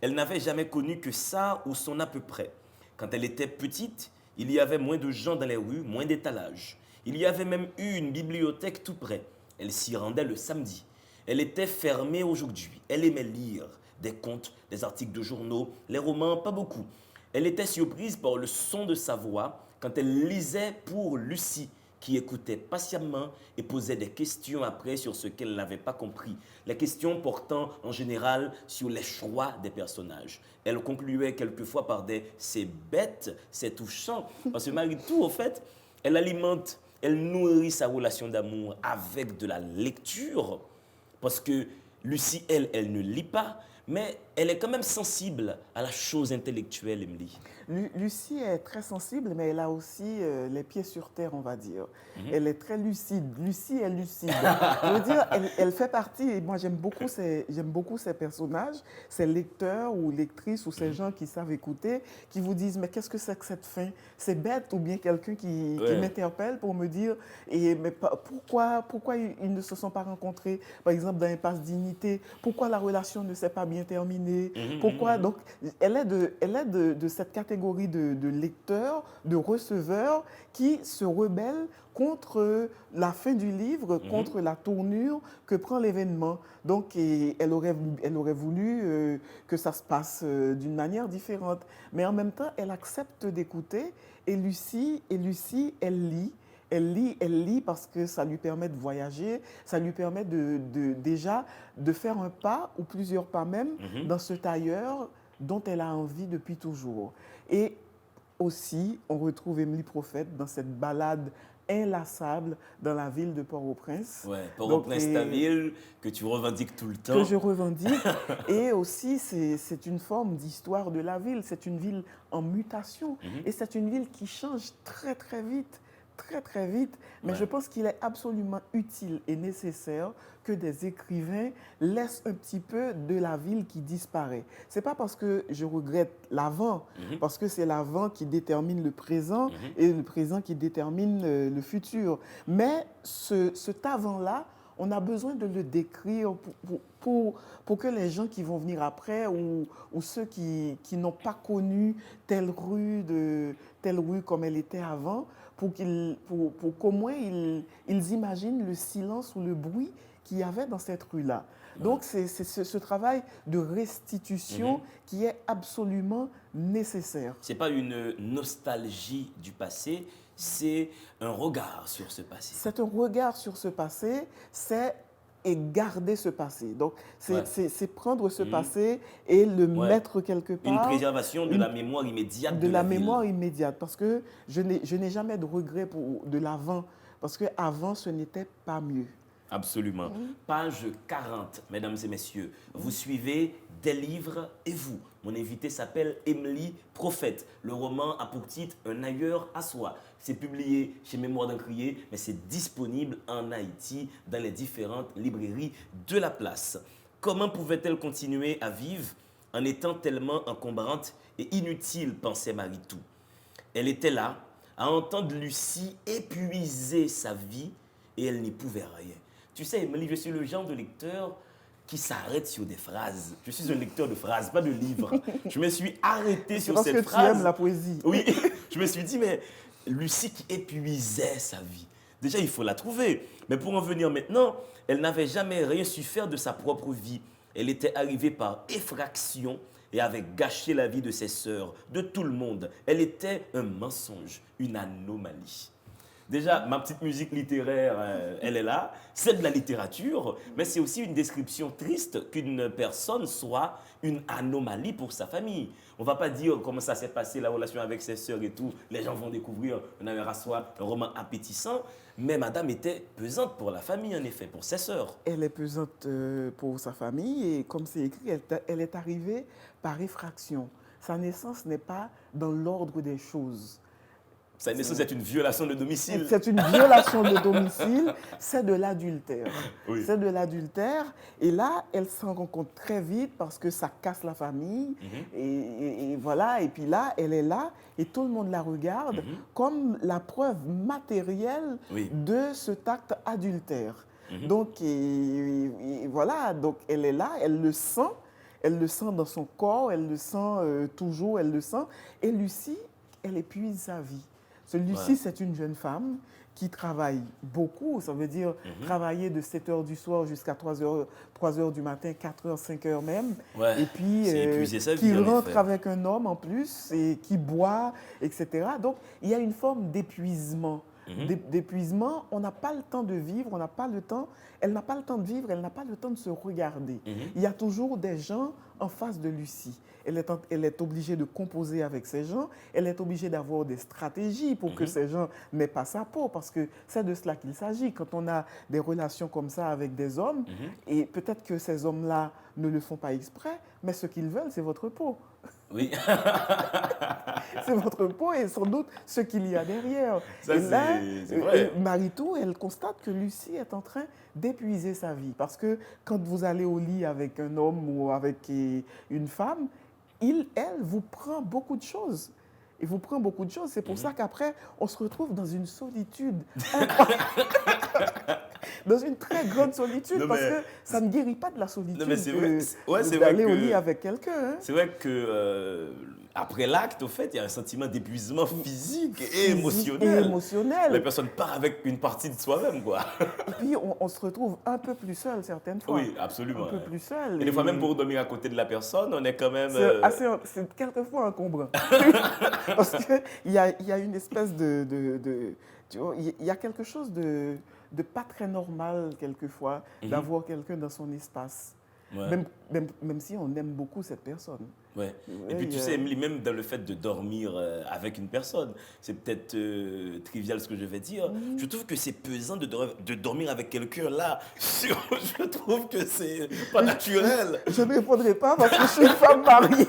elle n'avait jamais connu que ça ou son à peu près. Quand elle était petite, il y avait moins de gens dans les rues, moins d'étalages. Il y avait même eu une bibliothèque tout près. Elle s'y rendait le samedi. Elle était fermée aujourd'hui. Elle aimait lire des contes, des articles de journaux, les romans, pas beaucoup. Elle était surprise par le son de sa voix quand elle lisait pour Lucie, qui écoutait patiemment et posait des questions après sur ce qu'elle n'avait pas compris. Les questions portant en général sur les choix des personnages. Elle concluait quelquefois par des « c'est bête, c'est touchant ». Parce que Maritou, au fait, elle alimente, elle nourrit sa relation d'amour avec de la lecture. Parce que Lucie, elle ne lit pas, mais elle est quand même sensible à la chose intellectuelle, Emily. Lucie est très sensible, mais elle a aussi les pieds sur terre, on va dire. Elle est très lucide. Lucie est lucide. Je veux dire, elle fait partie, et moi j'aime beaucoup ces personnages, ces lecteurs ou lectrices ou ces gens qui savent écouter, qui vous disent, mais qu'est-ce que c'est que cette fin? C'est bête, ou bien quelqu'un qui m'interpelle pour me dire, mais pourquoi ils ne se sont pas rencontrés, par exemple dans Impasse Dignité? Pourquoi la relation ne s'est pas bien terminée? Pourquoi? Donc, elle est de cette catégorie de lecteurs, de receveurs qui se rebellent contre la fin du livre, contre la tournure que prend l'événement. Donc, elle aurait voulu que ça se passe d'une manière différente. Mais en même temps, elle accepte d'écouter. Et Lucie, elle lit. Elle lit parce que ça lui permet de voyager, ça lui permet déjà de faire un pas ou plusieurs pas même dans ce tailleur dont elle a envie depuis toujours. Et aussi, on retrouve Emily Prophète dans cette balade inlassable dans la ville de Port-au-Prince. Ouais, Port-au-Prince, ta ville que tu revendiques tout le temps. Que je revendique. Et aussi, c'est une forme d'histoire de la ville. C'est une ville en mutation. Et c'est une ville qui change très, très vite. Très, très vite. Mais je pense qu'il est absolument utile et nécessaire que des écrivains laissent un petit peu de la ville qui disparaît. Ce n'est pas parce que je regrette l'avant, parce que c'est l'avant qui détermine le présent et le présent qui détermine le futur. Mais cet avant-là, on a besoin de le décrire pour que les gens qui vont venir après ou ceux qui n'ont pas connu telle rue comme elle était avant, pour qu'au moins ils imaginent le silence ou le bruit qu'il y avait dans cette rue-là. Donc, c'est ce travail de restitution qui est absolument nécessaire. Ce n'est pas une nostalgie du passé, c'est un regard sur ce passé. C'est un regard sur ce passé, c'est garder ce passé. Donc, c'est prendre ce passé et le mettre quelque part. Une préservation de la mémoire immédiate de la mémoire immédiate. Parce que je n'ai jamais de regret de l'avant. Parce qu'avant, ce n'était pas mieux. Absolument. Page 40, mesdames et messieurs. Vous suivez Des livres et vous. Mon invité s'appelle Emily Prophète. Le roman a pour titre Un ailleurs à soi. C'est publié chez Mémoire d'Encrier, mais c'est disponible en Haïti dans les différentes librairies de la place. Comment pouvait-elle continuer à vivre en étant tellement encombrante et inutile, pensait Maritou. Elle était là, à entendre Lucie épuiser sa vie et elle n'y pouvait rien. Tu sais, Emily, je suis le genre de lecteur qui s'arrête sur des phrases. Je suis un lecteur de phrases, pas de livres. Je me suis arrêté sur cette phrase. Parce que tu aimes la poésie. Oui, je me suis dit, mais Lucie qui épuisait sa vie. Déjà, il faut la trouver. Mais pour en venir maintenant, elle n'avait jamais rien su faire de sa propre vie. Elle était arrivée par effraction et avait gâché la vie de ses sœurs, de tout le monde. Elle était un mensonge, une anomalie. Déjà, ma petite musique littéraire, elle est là. C'est de la littérature, mais c'est aussi une description triste qu'une personne soit une anomalie pour sa famille. On ne va pas dire comment ça s'est passé, la relation avec ses sœurs et tout. Les gens vont découvrir un roman appétissant. Mais madame était pesante pour la famille, en effet, pour ses sœurs. Elle est pesante pour sa famille et comme c'est écrit, elle est arrivée par effraction. Sa naissance n'est pas dans l'ordre des choses. Sa naissance est une violation de domicile. C'est une violation de domicile, c'est de l'adultère. Oui. C'est de l'adultère. Et là, elle s'en rend compte très vite parce que ça casse la famille. Et voilà, et puis là, elle est là et tout le monde la regarde comme la preuve matérielle de cet acte adultère. Donc, et voilà, donc elle est là, elle le sent. Elle le sent dans son corps, elle le sent toujours, elle le sent. Et Lucie, elle épuise sa vie. Lucie, c'est une jeune femme qui travaille beaucoup. Ça veut dire travailler de 7 h du soir jusqu'à 3 h du matin, 4 h, 5 h même. Ouais, et puis, qui rentre avec un homme en plus et qui boit, etc. Donc, il y a une forme d'épuisement. D'épuisement, on n'a pas le temps de vivre, on n'a pas le temps, elle n'a pas le temps de vivre, elle n'a pas le temps de se regarder. Il y a toujours des gens en face de Lucie. Elle est obligée de composer avec ces gens, elle est obligée d'avoir des stratégies pour que ces gens n'aient pas sa peau, parce que c'est de cela qu'il s'agit. Quand on a des relations comme ça avec des hommes, et peut-être que ces hommes-là ne le font pas exprès, mais ce qu'ils veulent, c'est votre peau. Oui. C'est votre peau et sans doute ce qu'il y a derrière. Ça, et là, c'est vrai. Maritou, elle constate que Lucie est en train d'épuiser sa vie. Parce que quand vous allez au lit avec un homme ou avec une femme, elle vous prend beaucoup de choses. Il vous prend beaucoup de choses. C'est pour ça qu'après, on se retrouve dans une solitude dans une très grande solitude, parce que ça ne guérit pas de la solitude d'aller au lit avec quelqu'un. Hein. C'est vrai que après l'acte, au fait, il y a un sentiment d'épuisement physique et émotionnel. La personne part avec une partie de soi-même, quoi. Et puis, on se retrouve un peu plus seul certaines fois. Oui, absolument. Un peu plus seul. Et des fois, même pour dormir à côté de la personne, on est quand même... C'est quelquefois encombrant. Parce qu'il y a une espèce tu vois, il y a quelque chose de pas très normal, quelquefois, d'avoir quelqu'un dans son espace. Ouais. Même si on aime beaucoup cette personne. Ouais. Et puis tu sais, Emily, même dans le fait de dormir avec une personne, c'est peut-être trivial ce que je vais dire, je trouve que c'est pesant de dormir avec quelqu'un là. Je trouve que c'est pas naturel. Je ne répondrai pas parce que je suis une femme mariée.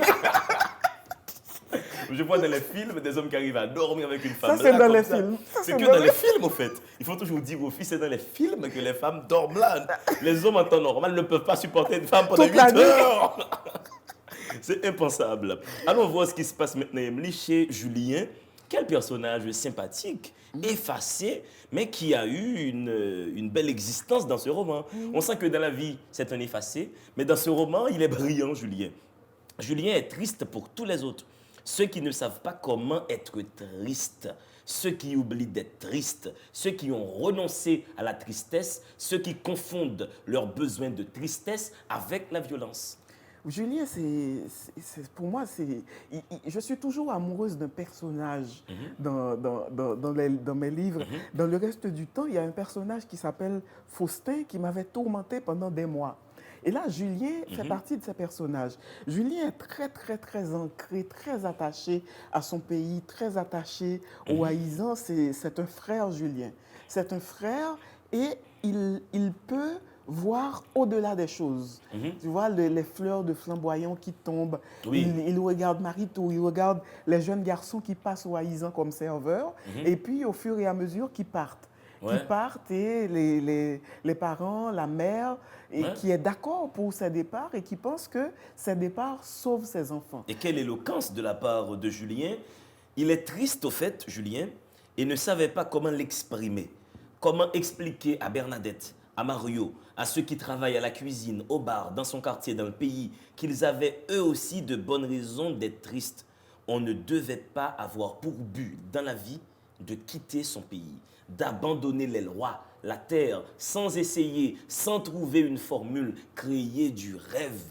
Je vois dans les films des hommes qui arrivent à dormir avec une femme. Ça, c'est dans les films. C'est que dans les films, au fait. Il faut toujours dire aux filles, c'est dans les films que les femmes dorment là. Les hommes en temps normal ne peuvent pas supporter une femme pendant 8 heures. C'est impensable. Allons voir ce qui se passe maintenant, Emily, chez Julien. Quel personnage sympathique, effacé, mais qui a eu une belle existence dans ce roman. On sent que dans la vie, c'est un effacé, mais dans ce roman, il est brillant, Julien. Julien est triste pour tous les autres. Ceux qui ne savent pas comment être tristes, ceux qui oublient d'être tristes, ceux qui ont renoncé à la tristesse, ceux qui confondent leurs besoins de tristesse avec la violence. Julien, pour moi, je suis toujours amoureuse d'un personnage dans mes livres. Dans le reste du temps, il y a un personnage qui s'appelle Faustin qui m'avait tourmenté pendant des mois. Et là, Julien fait partie de ces personnages. Julien est très, très, très ancré, très attaché à son pays, très attaché aux Haïsans. C'est un frère, Julien. C'est un frère et il peut voir au-delà des choses. Tu vois, les fleurs de flamboyant qui tombent. Oui. Il regarde Maritou, il regarde les jeunes garçons qui passent aux Haïsans comme serveurs. Et puis, au fur et à mesure, qui partent. Qui partent et les parents, la mère, qui est d'accord pour ces départs et qui pense que ces départs sauvent ses enfants. Et quelle éloquence de la part de Julien. Il est triste au fait, Julien, et ne savait pas comment l'exprimer. Comment expliquer à Bernadette, à Mario, à ceux qui travaillent à la cuisine, au bar, dans son quartier, dans le pays, qu'ils avaient eux aussi de bonnes raisons d'être tristes. On ne devait pas avoir pour but dans la vie de quitter son pays, d'abandonner les lois, la terre, sans essayer, sans trouver une formule, créer du rêve.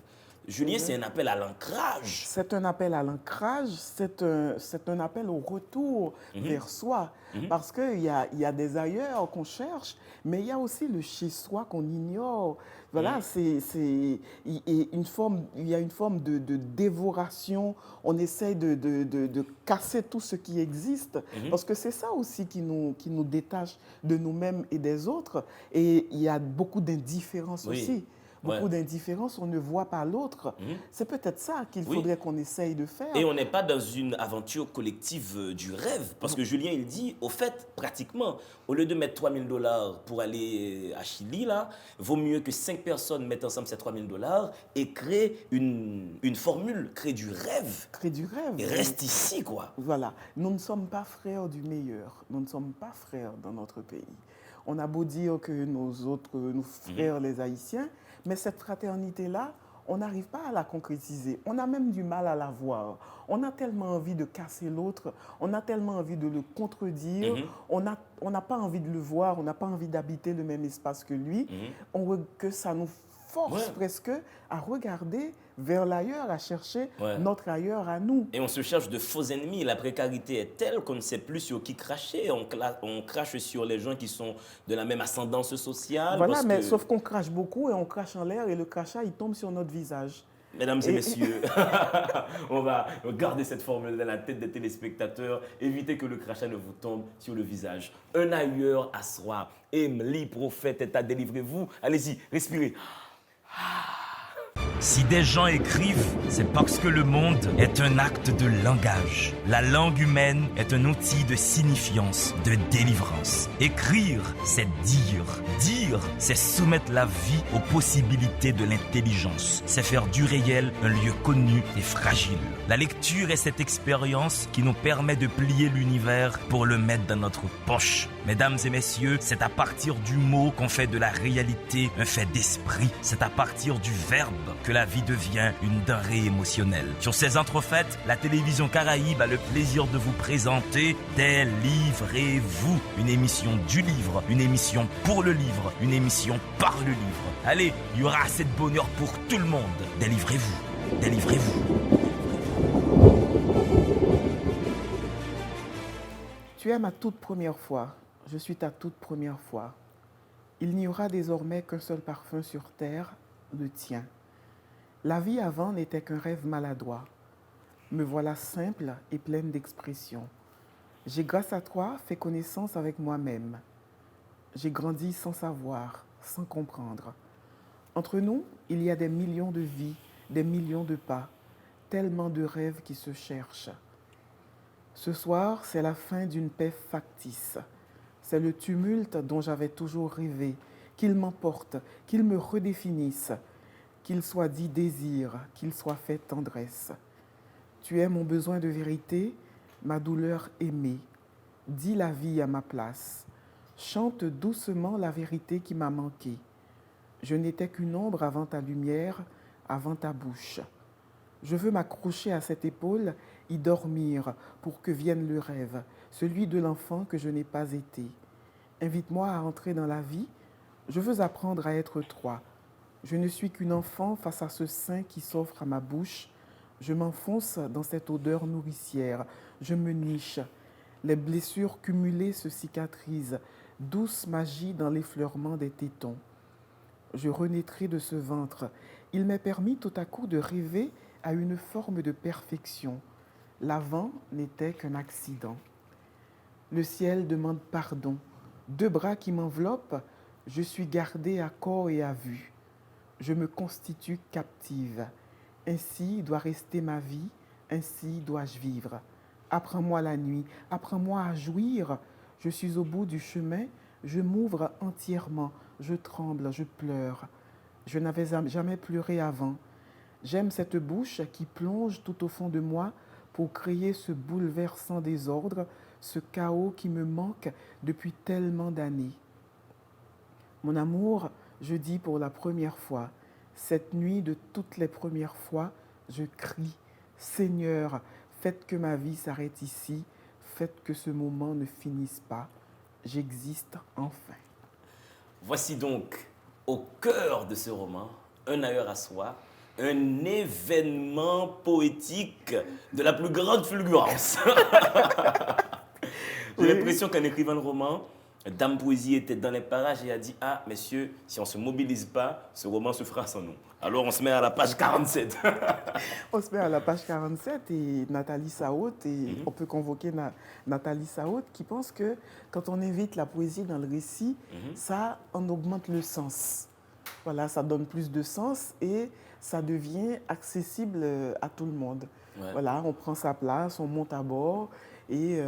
Julien, c'est un appel à l'ancrage. C'est un appel à l'ancrage, c'est un appel au retour vers soi. Parce qu'il y a des ailleurs qu'on cherche, mais il y a aussi le chez-soi qu'on ignore. Voilà, il y a une forme de dévoration. On essaye de casser tout ce qui existe, parce que c'est ça aussi qui nous détache de nous-mêmes et des autres. Et il y a beaucoup d'indifférence aussi. Beaucoup d'indifférence, on ne voit pas l'autre. C'est peut-être ça qu'il faudrait qu'on essaye de faire. Et on n'est pas dans une aventure collective du rêve. Parce que Julien, il dit, au fait, pratiquement, au lieu de mettre $3 000 pour aller à Chili, là, vaut mieux que 5 personnes mettent ensemble ces $3 000 et créent une formule, créent du rêve. Créer du rêve. Et reste ici, quoi. Voilà. Nous ne sommes pas frères du meilleur. Nous ne sommes pas frères dans notre pays. On a beau dire que nos frères, les Haïtiens, mais cette fraternité-là, on n'arrive pas à la concrétiser. On a même du mal à la voir. On a tellement envie de casser l'autre, on a tellement envie de le contredire, on n'a pas envie de le voir, on n'a pas envie d'habiter le même espace que lui, que ça nous force presque à regarder vers l'ailleurs, à chercher notre ailleurs à nous. Et on se cherche de faux ennemis. La précarité est telle qu'on ne sait plus sur qui cracher. On crache sur les gens qui sont de la même ascendance sociale. Voilà, mais sauf qu'on crache beaucoup et on crache en l'air et le crachat, il tombe sur notre visage. Mesdames et messieurs, on va garder cette formule dans la tête des téléspectateurs. Évitez que le crachat ne vous tombe sur le visage. Un ailleurs à soi. Emily Prophète est à délivrer-vous. Allez-y, respirez. Si des gens écrivent, c'est parce que le monde est un acte de langage. La langue humaine est un outil de signifiance, de délivrance. Écrire, c'est dire. Dire, c'est soumettre la vie aux possibilités de l'intelligence. C'est faire du réel un lieu connu et fragile. La lecture est cette expérience qui nous permet de plier l'univers pour le mettre dans notre poche. Mesdames et messieurs, c'est à partir du mot qu'on fait de la réalité un fait d'esprit. C'est à partir du verbe que la vie devient une denrée émotionnelle. Sur ces entrefaites, la télévision Caraïbe a le plaisir de vous présenter Délivrez-vous, une émission du livre, une émission pour le livre, une émission par le livre. Allez, il y aura assez de bonheur pour tout le monde. Délivrez-vous, délivrez-vous. Tu es ma toute première fois, je suis ta toute première fois. Il n'y aura désormais qu'un seul parfum sur terre, le tien. La vie avant n'était qu'un rêve maladroit. Me voilà simple et pleine d'expression. J'ai, grâce à toi, fait connaissance avec moi-même. J'ai grandi sans savoir, sans comprendre. Entre nous, il y a des millions de vies, des millions de pas, tellement de rêves qui se cherchent. Ce soir, c'est la fin d'une paix factice. C'est le tumulte dont j'avais toujours rêvé, qu'il m'emporte, qu'il me redéfinisse, qu'il soit dit désir, qu'il soit fait tendresse. Tu es mon besoin de vérité, ma douleur aimée. Dis la vie à ma place. Chante doucement la vérité qui m'a manqué. Je n'étais qu'une ombre avant ta lumière, avant ta bouche. Je veux m'accrocher à cette épaule, y dormir pour que vienne le rêve, celui de l'enfant que je n'ai pas été. Invite-moi à entrer dans la vie, je veux apprendre à être toi. Je ne suis qu'une enfant face à ce sein qui s'offre à ma bouche. Je m'enfonce dans cette odeur nourricière, je me niche. Les blessures cumulées se cicatrisent, douce magie dans l'effleurement des tétons. Je renaîtrai de ce ventre. Il m'est permis tout à coup de rêver à une forme de perfection. L'avant n'était qu'un accident. Le ciel demande pardon. Deux bras qui m'enveloppent, je suis gardée à corps et à vue. Je me constitue captive. Ainsi doit rester ma vie, ainsi dois-je vivre. Apprends-moi la nuit, apprends-moi à jouir. Je suis au bout du chemin, je m'ouvre entièrement, je tremble, je pleure. Je n'avais jamais pleuré avant. J'aime cette bouche qui plonge tout au fond de moi pour créer ce bouleversant désordre, ce chaos qui me manque depuis tellement d'années. Mon amour, je dis pour la première fois, cette nuit de toutes les premières fois, je crie, Seigneur, faites que ma vie s'arrête ici, faites que ce moment ne finisse pas. J'existe enfin. Voici donc, au cœur de ce roman, un ailleurs à soi, un événement poétique de la plus grande fulgurance. J'ai l'impression qu'en écrivant le roman, Dame Poésie était dans les parages et a dit « Ah, messieurs, si on ne se mobilise pas, ce roman se fera sans nous. » Alors on se met à la page 47. On se met à la page 47 et Nathalie Saout, et on peut convoquer Nathalie Saout qui pense que quand on invite la poésie dans le récit, ça en augmente le sens. Voilà, ça donne plus de sens et ça devient accessible à tout le monde. Ouais. Voilà, on prend sa place, on monte à bord et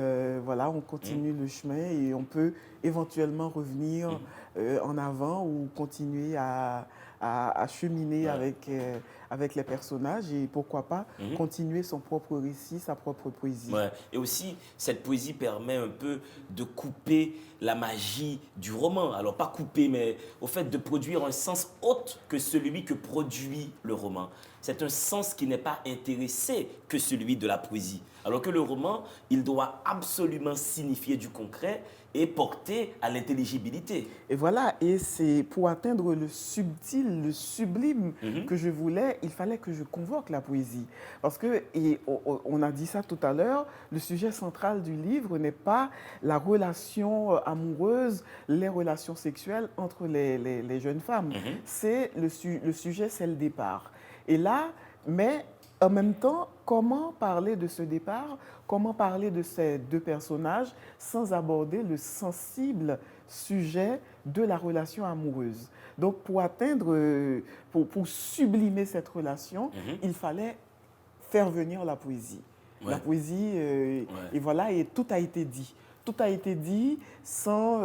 voilà, on continue le chemin et on peut éventuellement revenir en avant ou continuer à cheminer avec les personnages et pourquoi pas continuer son propre récit, sa propre poésie. Ouais. Et aussi, cette poésie permet un peu de couper la magie du roman. Alors, pas couper, mais au fait de produire un sens autre que celui que produit le roman. C'est un sens qui n'est pas intéressé que celui de la poésie. Alors que le roman, il doit absolument signifier du concret et porter à l'intelligibilité. Et voilà, et c'est pour atteindre le subtil, le sublime que je voulais, il fallait que je convoque la poésie. Parce que, et on a dit ça tout à l'heure, le sujet central du livre n'est pas la relation amoureuse, les relations sexuelles entre les jeunes femmes. C'est le sujet, c'est le départ. Et là, mais en même temps, comment parler de ce départ, comment parler de ces deux personnages sans aborder le sensible sujet de la relation amoureuse. Donc, pour atteindre, pour sublimer cette relation, il fallait faire venir la poésie. Ouais. La poésie, et voilà, et tout a été dit. Tout a été dit sans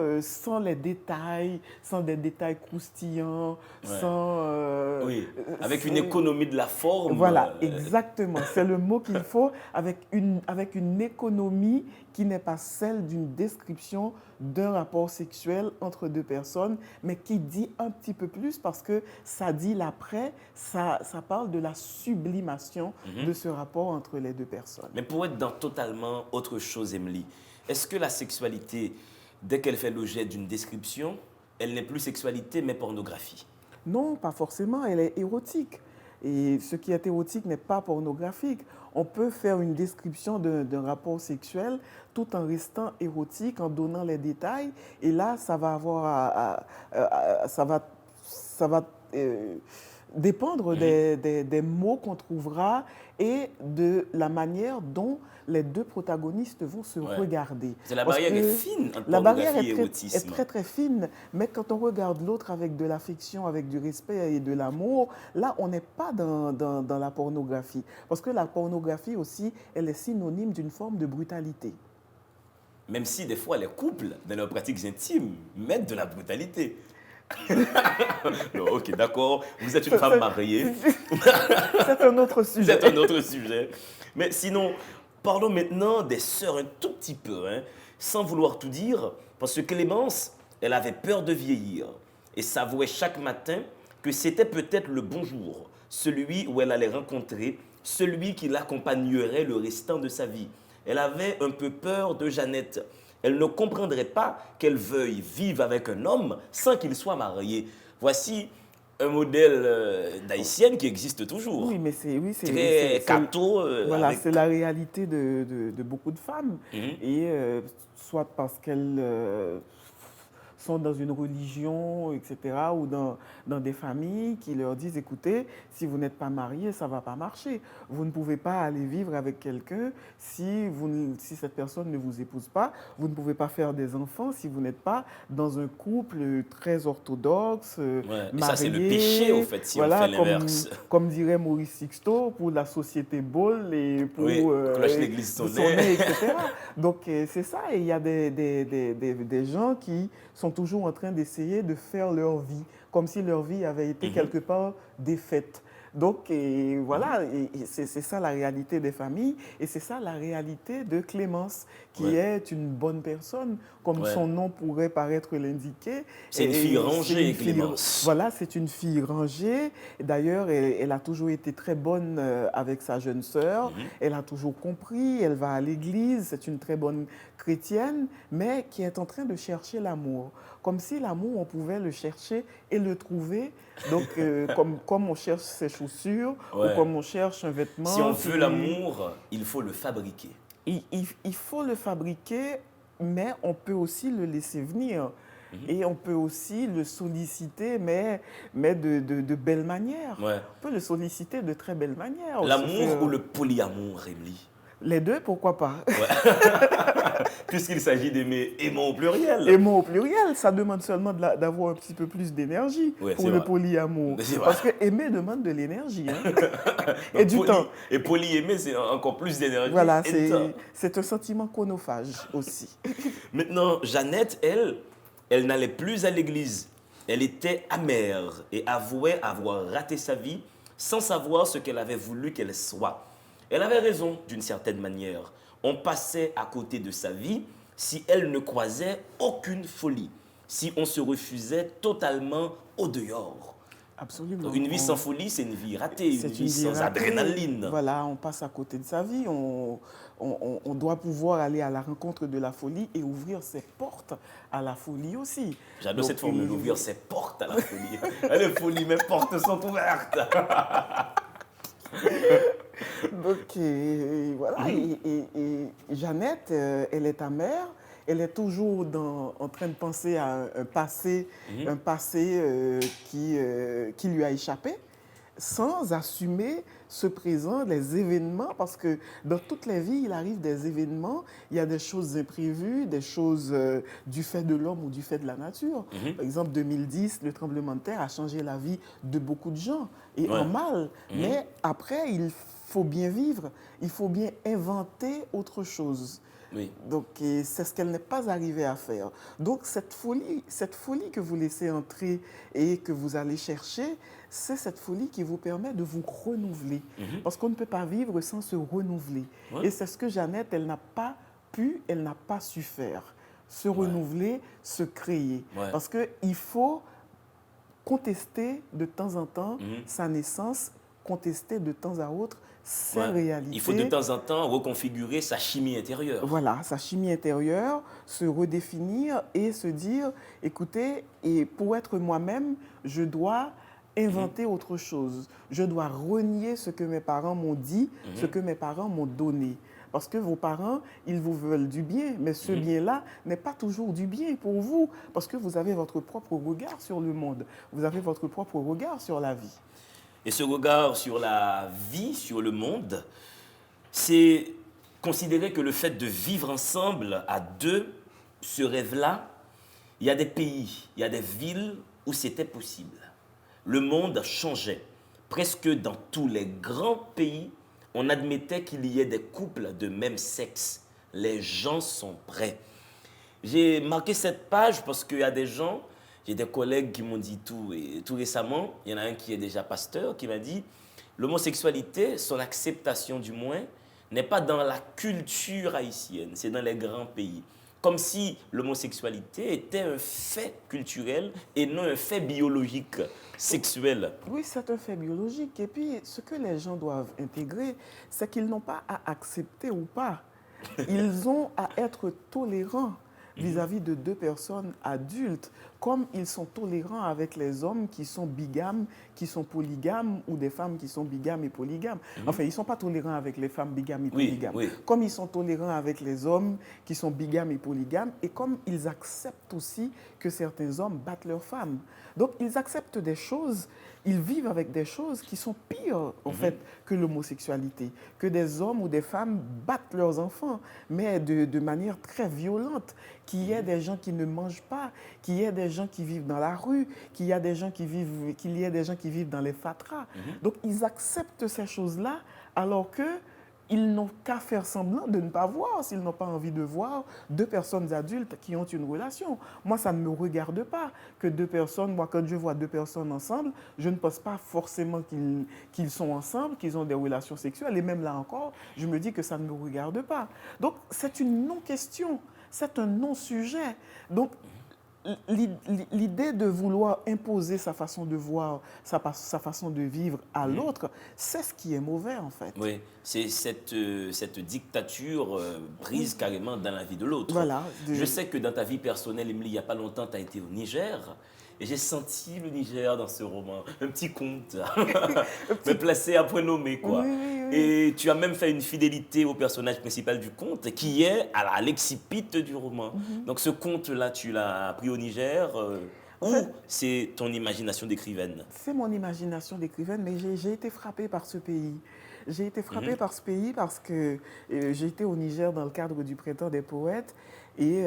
les détails, sans des détails croustillants, sans... oui, avec une économie de la forme. Voilà, exactement. C'est le mot qu'il faut, avec une économie qui n'est pas celle d'une description d'un rapport sexuel entre deux personnes, mais qui dit un petit peu plus parce que ça dit l'après, ça parle de la sublimation de ce rapport entre les deux personnes. Mais pour être dans totalement autre chose, Emily, est-ce que la sexualité, dès qu'elle fait l'objet d'une description, elle n'est plus sexualité mais pornographie? Non, pas forcément, elle est érotique. Et ce qui est érotique n'est pas pornographique. On peut faire une description d'un rapport sexuel tout en restant érotique, en donnant les détails. Et là, ça va avoir ça va dépendre des mots qu'on trouvera et de la manière dont les deux protagonistes vont se regarder. La barrière est fine entre la barrière pornographie et érotisme. est très très fine, mais quand on regarde l'autre avec de l'affection, avec du respect et de l'amour, là on n'est pas dans la pornographie. Parce que la pornographie aussi, elle est synonyme d'une forme de brutalité. Même si des fois les couples, dans leurs pratiques intimes, mettent de la brutalité. Non, ok, d'accord. Vous êtes une femme mariée. C'est un autre sujet. C'est un autre sujet. Mais sinon, parlons maintenant des sœurs un tout petit peu, sans vouloir tout dire, parce que Clémence, elle avait peur de vieillir et s'avouait chaque matin que c'était peut-être le bon jour, celui où elle allait rencontrer celui qui l'accompagnerait le restant de sa vie. Elle avait un peu peur de Jeannette. Elle ne comprendrait pas qu'elle veuille vivre avec un homme sans qu'il soit marié. Voici un modèle d'haïtienne qui existe toujours. Oui, mais c'est très catho. Voilà, avec... c'est la réalité de beaucoup de femmes. Et soit parce qu'elles sont dans une religion, etc., ou dans des familles qui leur disent, écoutez, si vous n'êtes pas marié, ça ne va pas marcher. Vous ne pouvez pas aller vivre avec quelqu'un si cette personne ne vous épouse pas. Vous ne pouvez pas faire des enfants si vous n'êtes pas dans un couple très orthodoxe, marié. Ça, c'est le péché, au fait, si voilà, on fait l'inverse. Comme dirait Maurice Sixto, pour la société Ball et pour cloche l'église sonnait, etc. Donc, c'est ça. Et il y a des gens qui sont toujours en train d'essayer de faire leur vie, comme si leur vie avait été quelque part défaite. Donc, et voilà, et c'est ça la réalité des familles et c'est ça la réalité de Clémence, qui Ouais. est une bonne personne, comme Ouais. son nom pourrait paraître l'indiquer. C'est une Et fille c'est rangée, une fille- Clémence. Voilà, c'est une fille rangée. D'ailleurs, elle a toujours été très bonne avec sa jeune sœur. Elle a toujours compris, elle va à l'église, c'est une très bonne chrétienne, mais qui est en train de chercher l'amour. Comme si l'amour, on pouvait le chercher et le trouver. Donc, comme on cherche ses chaussures ou Ouais. comme on cherche un vêtement. Si on veut qui- l'amour, il faut le fabriquer. il faut le fabriquer, mais on peut aussi le laisser venir. Et on peut aussi le solliciter, mais de belle manière. Ouais. On peut le solliciter de très belle manière. L'amour ou le polyamour, Emily? Les deux, pourquoi pas? Puisqu'il s'agit d'aimer, aimons au pluriel. Aimons au pluriel, ça demande seulement d'avoir un petit peu plus d'énergie Ouais, pour c'est le vrai. polyamour. C'est vrai. Parce que aimer demande de l'énergie hein, et Donc, du temps. Et polyaimer, c'est encore plus d'énergie. Voilà, et de temps. c'est un sentiment chronophage aussi. Maintenant, Jeannette, elle n'allait plus à l'église. Elle était amère et avouait avoir raté sa vie sans savoir ce qu'elle avait voulu qu'elle soit. Elle avait raison d'une certaine manière. On passait à côté de sa vie si elle ne croisait aucune folie, si on se refusait totalement au dehors. Absolument. Une vie sans folie, c'est une vie ratée, une C'est vie sans ratée. adrénaline. Voilà, on passe à côté de sa vie. On doit pouvoir aller à la rencontre de la folie et ouvrir ses portes à la folie aussi. J'adore Donc, cette formule, ouvrir ses portes à la folie. Elle est folie, mes portes sont ouvertes. Donc, voilà. Et Jeannette, elle est amère. Elle est toujours en train de penser à un passé qui lui a échappé, sans assumer ce présent, les événements, parce que dans toutes les vies, il arrive des événements, il y a des choses imprévues, des choses du fait de l'homme ou du fait de la nature. Par exemple, 2010, le tremblement de terre a changé la vie de beaucoup de gens, et Ouais. en mal. Mais après, il faut bien vivre, il faut bien inventer autre chose. Oui. Donc, et c'est ce qu'elle n'est pas arrivée à faire. Donc, cette folie que vous laissez entrer et que vous allez chercher, c'est cette folie qui vous permet de vous renouveler. Parce qu'on ne peut pas vivre sans se renouveler. Ouais. Et c'est ce que Jeannette, elle n'a pas pu, elle n'a pas su faire. Se renouveler, se créer. Ouais. Parce qu'il faut contester de temps en temps sa naissance, contester de temps à autre ses Ouais. réalités. Il faut de temps en temps reconfigurer sa chimie intérieure. Voilà, sa chimie intérieure, se redéfinir et se dire, écoutez, et pour être moi-même, je dois inventer autre chose. Je dois renier ce que mes parents m'ont dit, ce que mes parents m'ont donné. Parce que vos parents, ils vous veulent du bien, mais ce bien-là n'est pas toujours du bien pour vous, parce que vous avez votre propre regard sur le monde, vous avez votre propre regard sur la vie. Et ce regard sur la vie, sur le monde, c'est considérer que le fait de vivre ensemble à deux, ce rêve-là, il y a des pays, il y a des villes où c'était possible. Le monde changeait. Presque dans tous les grands pays, on admettait qu'il y ait des couples de même sexe. Les gens sont prêts. J'ai marqué cette page parce qu'il y a des gens, j'ai des collègues qui m'ont dit tout, et tout récemment, il y en a un qui est déjà pasteur, qui m'a dit l'homosexualité, son acceptation du moins, n'est pas dans la culture haïtienne, c'est dans les grands pays. Comme si l'homosexualité était un fait culturel et non un fait biologique, sexuel. Oui, c'est un fait biologique. Et puis, ce que les gens doivent intégrer, c'est qu'ils n'ont pas à accepter ou pas. Ils ont à être tolérants vis-à-vis de deux personnes adultes, comme ils sont tolérants avec les hommes qui sont bigames, qui sont polygames, ou des femmes qui sont bigames et polygames. Enfin, ils ne sont pas tolérants avec les femmes bigames et Oui, polygames. oui. Comme ils sont tolérants avec les hommes qui sont bigames et polygames, et comme ils acceptent aussi que certains hommes battent leurs femmes. Donc, ils acceptent des choses, ils vivent avec des choses qui sont pires, en fait, que l'homosexualité, que des hommes ou des femmes battent leurs enfants, mais de manière très violente, qu'il y ait des gens qui ne mangent pas, qu'il y ait des gens qui vivent dans la rue, qu'il y ait des gens qui vivent dans les fatras. Donc, ils acceptent ces choses-là, alors que ils n'ont qu'à faire semblant de ne pas voir s'ils n'ont pas envie de voir deux personnes adultes qui ont une relation. Moi, ça ne me regarde pas que deux personnes, moi, quand je vois deux personnes ensemble, je ne pense pas forcément qu'ils sont ensemble, qu'ils ont des relations sexuelles. Et même là encore, je me dis que ça ne me regarde pas. Donc, c'est une non-question, c'est un non-sujet. Donc, l'idée de vouloir imposer sa façon de voir, sa façon de vivre à l'autre, c'est ce qui est mauvais en fait. Oui, c'est cette dictature prise carrément dans la vie de l'autre. Voilà. Je sais que dans ta vie personnelle, Emily, il n'y a pas longtemps, tu as été au Niger. Et j'ai senti le Niger dans ce roman. Un petit conte, mais placé à point nommé, quoi. Oui, oui, oui. Et tu as même fait une fidélité au personnage principal du conte, qui est à l'excipit du roman. Donc ce conte-là, tu l'as appris au Niger ou c'est ton imagination d'écrivaine? C'est mon imagination d'écrivaine, mais j'ai été frappée par ce pays. J'ai été frappée par ce pays parce que j'ai été au Niger dans le cadre du Printemps des poètes et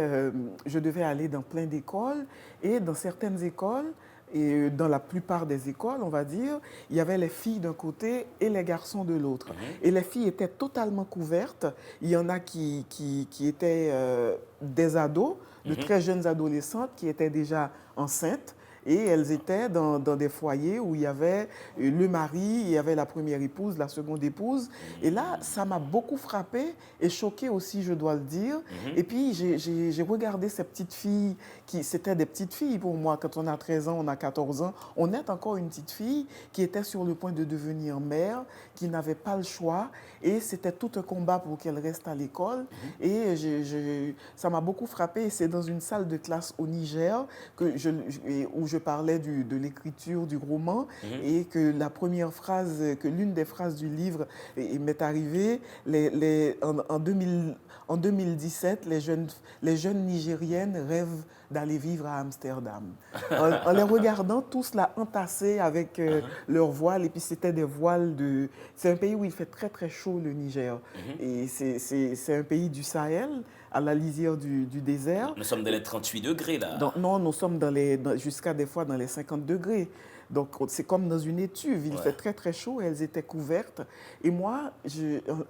je devais aller dans plein d'écoles. Et dans certaines écoles, et dans la plupart des écoles, on va dire, il y avait les filles d'un côté et les garçons de l'autre. Et les filles étaient totalement couvertes. Il y en a qui étaient des ados, de très jeunes adolescentes qui étaient déjà enceintes. Et elles étaient dans des foyers où il y avait le mari, il y avait la première épouse, la seconde épouse. Et là, ça m'a beaucoup frappée et choquée aussi, je dois le dire. Et puis, j'ai regardé ces petites filles, c'était des petites filles pour moi. Quand on a 13 ans, on a 14 ans, on est encore une petite fille qui était sur le point de devenir mère, qui n'avait pas le choix. Et c'était tout un combat pour qu'elle reste à l'école. Et ça m'a beaucoup frappée. C'est dans une salle de classe au Niger où je parlais de l'écriture du roman et que l'une des phrases du livre m'est arrivée. En 2017, les jeunes Nigériennes rêvent d'aller vivre à Amsterdam. En les regardant tous là entassés avec leurs voiles, et puis c'était des voiles de... C'est un pays où il fait très très chaud, le Niger. Et c'est un pays du Sahel, à la lisière du désert. Nous sommes dans les 38 degrés là. Non, nous sommes jusqu'à des fois dans les 50 degrés. Donc c'est comme dans une étuve, il fait très très chaud et elles étaient couvertes. Et moi,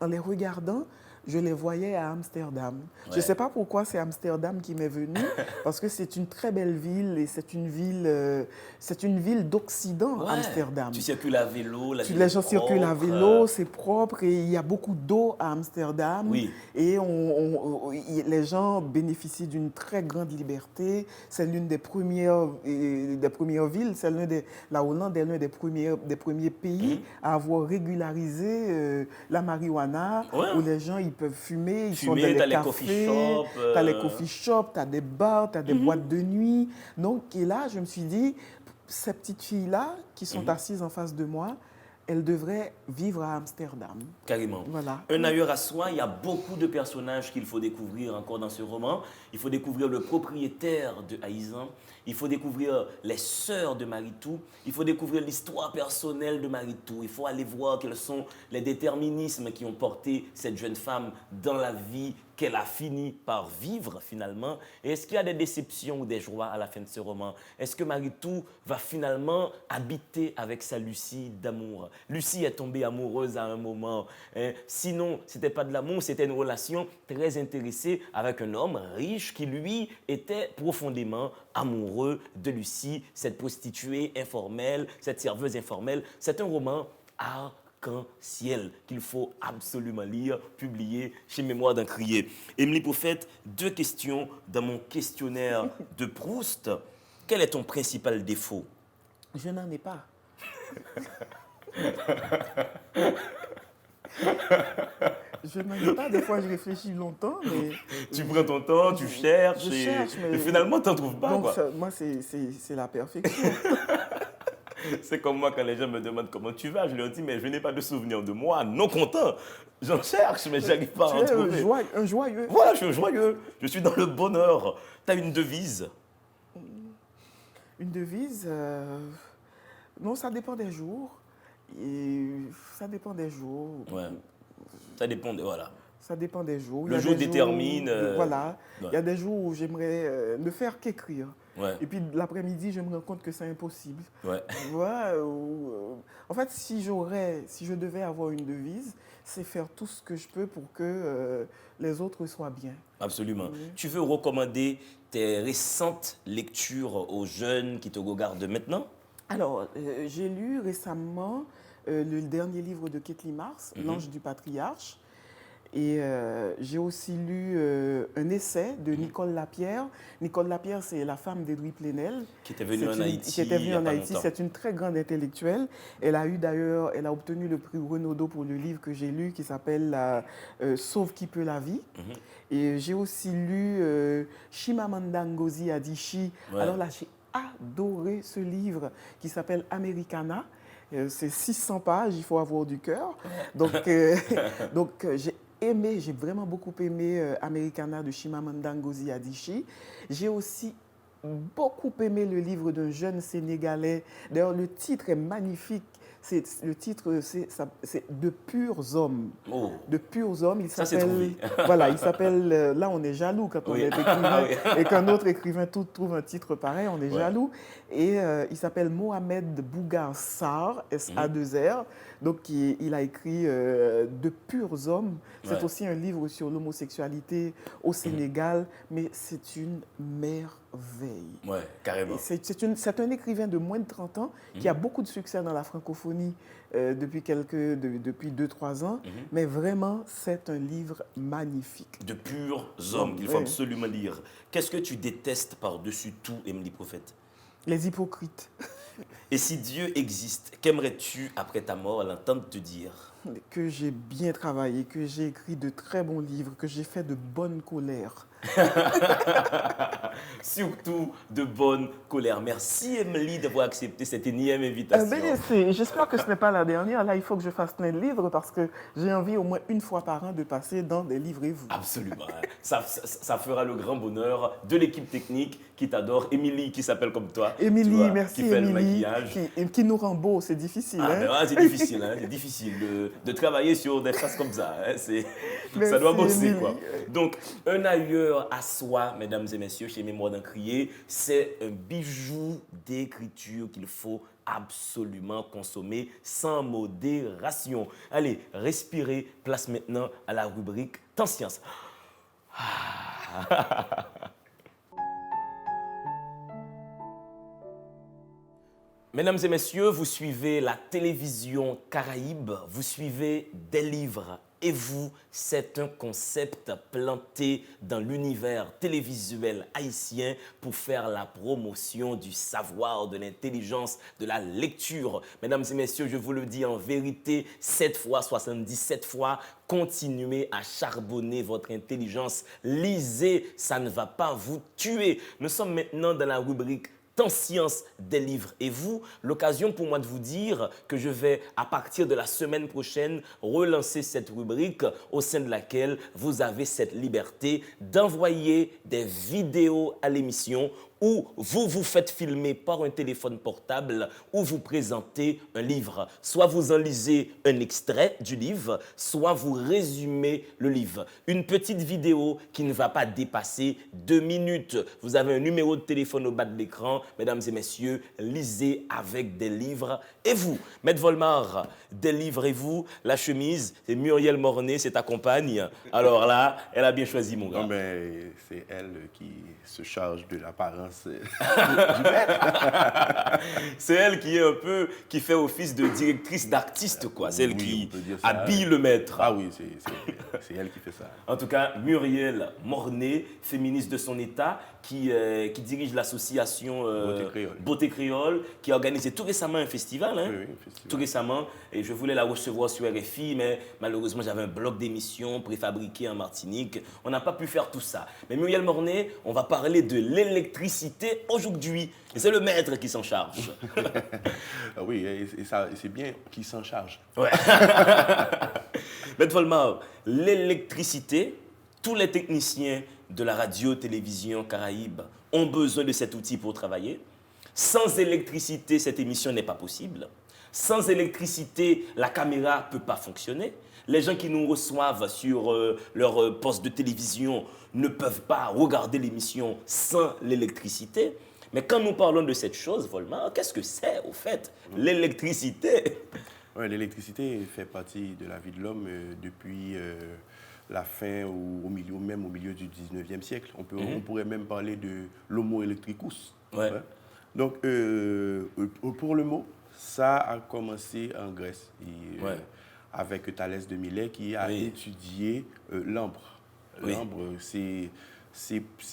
en les regardant, je les voyais à Amsterdam. Je ne sais pas pourquoi c'est Amsterdam qui m'est venu, parce que c'est une très belle ville et c'est une ville d'Occident, Amsterdam. Tu circules à vélo, les gens circulent à vélo, c'est propre et il y a beaucoup d'eau à Amsterdam. Oui. Et les gens bénéficient d'une très grande liberté. C'est l'une des premières villes, la Hollande est l'un des premiers pays à avoir régularisé la marijuana, où les gens ils peuvent fumer, ils sont dans les cafés, tu as les coffee shops, tu as des bars, tu as des boîtes de nuit. Donc, et là, je me suis dit, ces petites filles-là qui sont assises en face de moi, elles devraient vivre à Amsterdam. Carrément. Voilà. Un ailleurs à soi, il y a beaucoup de personnages qu'il faut découvrir encore dans ce roman. Il faut découvrir le propriétaire de Aïzan. Il faut découvrir les sœurs de Maritou. Il faut découvrir l'histoire personnelle de Maritou. Il faut aller voir quels sont les déterminismes qui ont porté cette jeune femme dans la vie qu'elle a fini par vivre finalement. Et est-ce qu'il y a des déceptions ou des joies à la fin de ce roman? Est-ce que Maritou va finalement habiter avec sa Lucie d'amour? Lucie est tombée amoureuse à un moment. Sinon, ce n'était pas de l'amour, c'était une relation très intéressée avec un homme riche qui, lui, était profondément amoureux de Lucie, cette prostituée informelle, cette serveuse informelle. C'est un roman arc-en-ciel qu'il faut absolument lire, publié chez Mémoire d'un crier. Emily Prophète, 2 questions dans mon questionnaire de Proust. Quel est ton principal défaut? Je n'en ai pas. Je n'en ai pas. Des fois, je réfléchis longtemps, mais... Tu prends ton temps, tu cherches, je cherche, mais finalement, tu n'en trouves pas. Donc, quoi. moi, c'est la perfection. C'est comme moi, quand les gens me demandent comment tu vas, je leur dis, mais je n'ai pas de souvenir de moi, non content. J'en cherche, mais je n'arrive pas à en trouver. Un joyeux. Voilà, je suis joyeux. Je suis dans le bonheur. Tu as une devise? Une devise non, ça dépend des jours. Ça dépend des jours. Ouais. Ça dépend de... Voilà. Ça dépend des jours. Le jour détermine... voilà. Ouais. Il y a des jours où j'aimerais ne faire qu'écrire. Ouais. Et puis l'après-midi, je me rends compte que c'est impossible. Ouais. Tu vois, en fait, si je devais avoir une devise, c'est faire tout ce que je peux pour que les autres soient bien. Absolument. Oui. Tu veux recommander tes récentes lectures aux jeunes qui te regardent maintenant? Alors, j'ai lu récemment le dernier livre de Ketli Mars, L'Ange du Patriarche. Et j'ai aussi lu un essai de Nicole Lapierre. Nicole Lapierre, c'est la femme d'Edwy Plenel. Qui était venue en Haïti. Qui était venue il y a en pas Haïti. longtemps. C'est une très grande intellectuelle. Elle a obtenu le prix Renaudot pour le livre que j'ai lu qui s'appelle Sauve qui peut la vie. Et j'ai aussi lu Chimamanda Ngozi Adichie. Ouais. Alors là, j'ai adoré ce livre qui s'appelle Americana. C'est 600 pages, il faut avoir du cœur. Donc, j'ai vraiment beaucoup aimé Americana de Chimamanda Ngozi Adichie. J'ai aussi beaucoup aimé le livre d'un jeune Sénégalais. D'ailleurs, le titre est magnifique. Le titre, c'est De purs hommes. Oh. De purs hommes. Il Ça, c'est s'appelle. trouvé. Voilà, il s'appelle. Là, on est jaloux quand on Oui. est écrivain Oui. et qu'un autre écrivain trouve un titre pareil, on est Ouais. jaloux. Et il s'appelle Mohamed Bougar Sarr, S-A-2-R. Donc, il a écrit De purs hommes. C'est Ouais. aussi un livre sur l'homosexualité au Sénégal, mais c'est une merveille. Ouais, carrément. Et c'est un écrivain de moins de 30 ans qui a beaucoup de succès dans la francophonie depuis 2-3 ans. Mais vraiment, c'est un livre magnifique. De purs hommes qu'il faut Ouais. absolument lire. Qu'est-ce que tu détestes par-dessus tout, Emily Prophète? Les hypocrites. Et si Dieu existe, qu'aimerais-tu, après ta mort, l'entendre te dire? Que j'ai bien travaillé, que j'ai écrit de très bons livres, que j'ai fait de bonnes colères. Surtout de bonne colère. Merci, Emily, d'avoir accepté cette énième invitation. J'espère que ce n'est pas la dernière. Là, il faut que je fasse plein de livres parce que j'ai envie au moins une fois par an de passer dans des livrez-vous. Absolument. Hein. Ça fera le grand bonheur de l'équipe technique qui t'adore. Émilie, qui s'appelle comme toi. tu Émilie, vois, merci qui fait le Émilie, maquillage. qui nous rend beau, c'est difficile. Ah, hein. ben ouais, c'est difficile, hein, c'est difficile de travailler sur des faces comme ça. Hein, ça Merci, doit bosser, Émilie. quoi. Donc, un ailleurs à soi, mesdames et messieurs, chez Mémoire d'un crier, c'est un bijou d'écriture qu'il faut absolument consommer sans modération. Allez, respirez, place maintenant à la rubrique Temps Science. Mesdames et messieurs, vous suivez la télévision Caraïbe, vous suivez des livres. Et vous, c'est un concept planté dans l'univers télévisuel haïtien pour faire la promotion du savoir, de l'intelligence, de la lecture. Mesdames et messieurs, je vous le dis en vérité, 7 fois, 77 fois, continuez à charbonner votre intelligence. Lisez, ça ne va pas vous tuer. Nous sommes maintenant dans la rubrique Temps Science des livres. Et vous, l'occasion pour moi de vous dire que je vais, à partir de la semaine prochaine, relancer cette rubrique au sein de laquelle vous avez cette liberté d'envoyer des vidéos à l'émission où vous vous faites filmer par un téléphone portable où vous présentez un livre. Soit vous en lisez un extrait du livre, soit vous résumez le livre. Une petite vidéo qui ne va pas dépasser 2 minutes. Vous avez un numéro de téléphone au bas de l'écran. Mesdames et messieurs, lisez avec des livres. Et vous, Maître Volmar, délivrez-vous. La chemise, c'est Muriel Mornay, c'est ta compagne. Alors là, elle a bien choisi, mon gars. Non, mais c'est elle qui se charge de l'apparence C'est elle qui est un peu, qui fait office de directrice d'artiste, quoi. C'est elle Oui, qui on peut dire ça. habille le maître. Ah oui, c'est elle qui fait ça. En tout cas, Muriel Mornay, féministe de son état, qui dirige l'association Beauté Créole. Beauté Créole, qui a organisé tout récemment un festival. Hein, Oui, oui, un festival. Tout récemment. Et je voulais la recevoir sur RFI, mais malheureusement, j'avais un bloc d'émissions préfabriqué en Martinique. On n'a pas pu faire tout ça. Mais Muriel Mornay, on va parler de l'électricité aujourd'hui. Et c'est le maître qui s'en charge. Ah oui, et c'est bien qu'il s'en charge. Ouais. Maître Volmar, l'électricité, tous les techniciens de la radio-télévision Caraïbe ont besoin de cet outil pour travailler. Sans électricité, cette émission n'est pas possible. Sans électricité, la caméra ne peut pas fonctionner. Les gens qui nous reçoivent sur leur poste de télévision ne peuvent pas regarder l'émission sans l'électricité. Mais quand nous parlons de cette chose, Volmar, qu'est-ce que c'est au fait? L'électricité. Ouais, l'électricité fait partie de la vie de l'homme depuis la fin ou même au milieu du 19e siècle. On pourrait même parler de l'homo electricus. Ouais. Ouais. Donc, pour le mot, ça a commencé en Grèce, avec Thalès de Milet qui a étudié l'ambre. L'ambre, c'est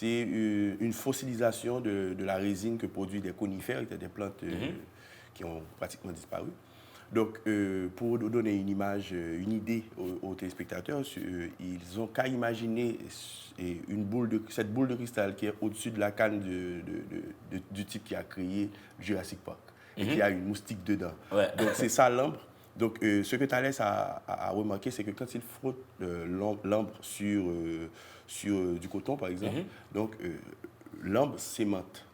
une fossilisation de la résine que produisent des conifères, qui étaient des plantes qui ont pratiquement disparu. Donc, pour donner une image, une idée aux téléspectateurs, ils n'ont qu'à imaginer cette boule de cristal qui est au-dessus de la canne du type qui a créé Jurassic Park et qui a une moustique dedans. Ouais. Donc, c'est ça l'ambre. Donc, ce que Thalès a remarqué, c'est que quand il frotte l'ambre sur du coton, par exemple, donc l'ambre s'aimante.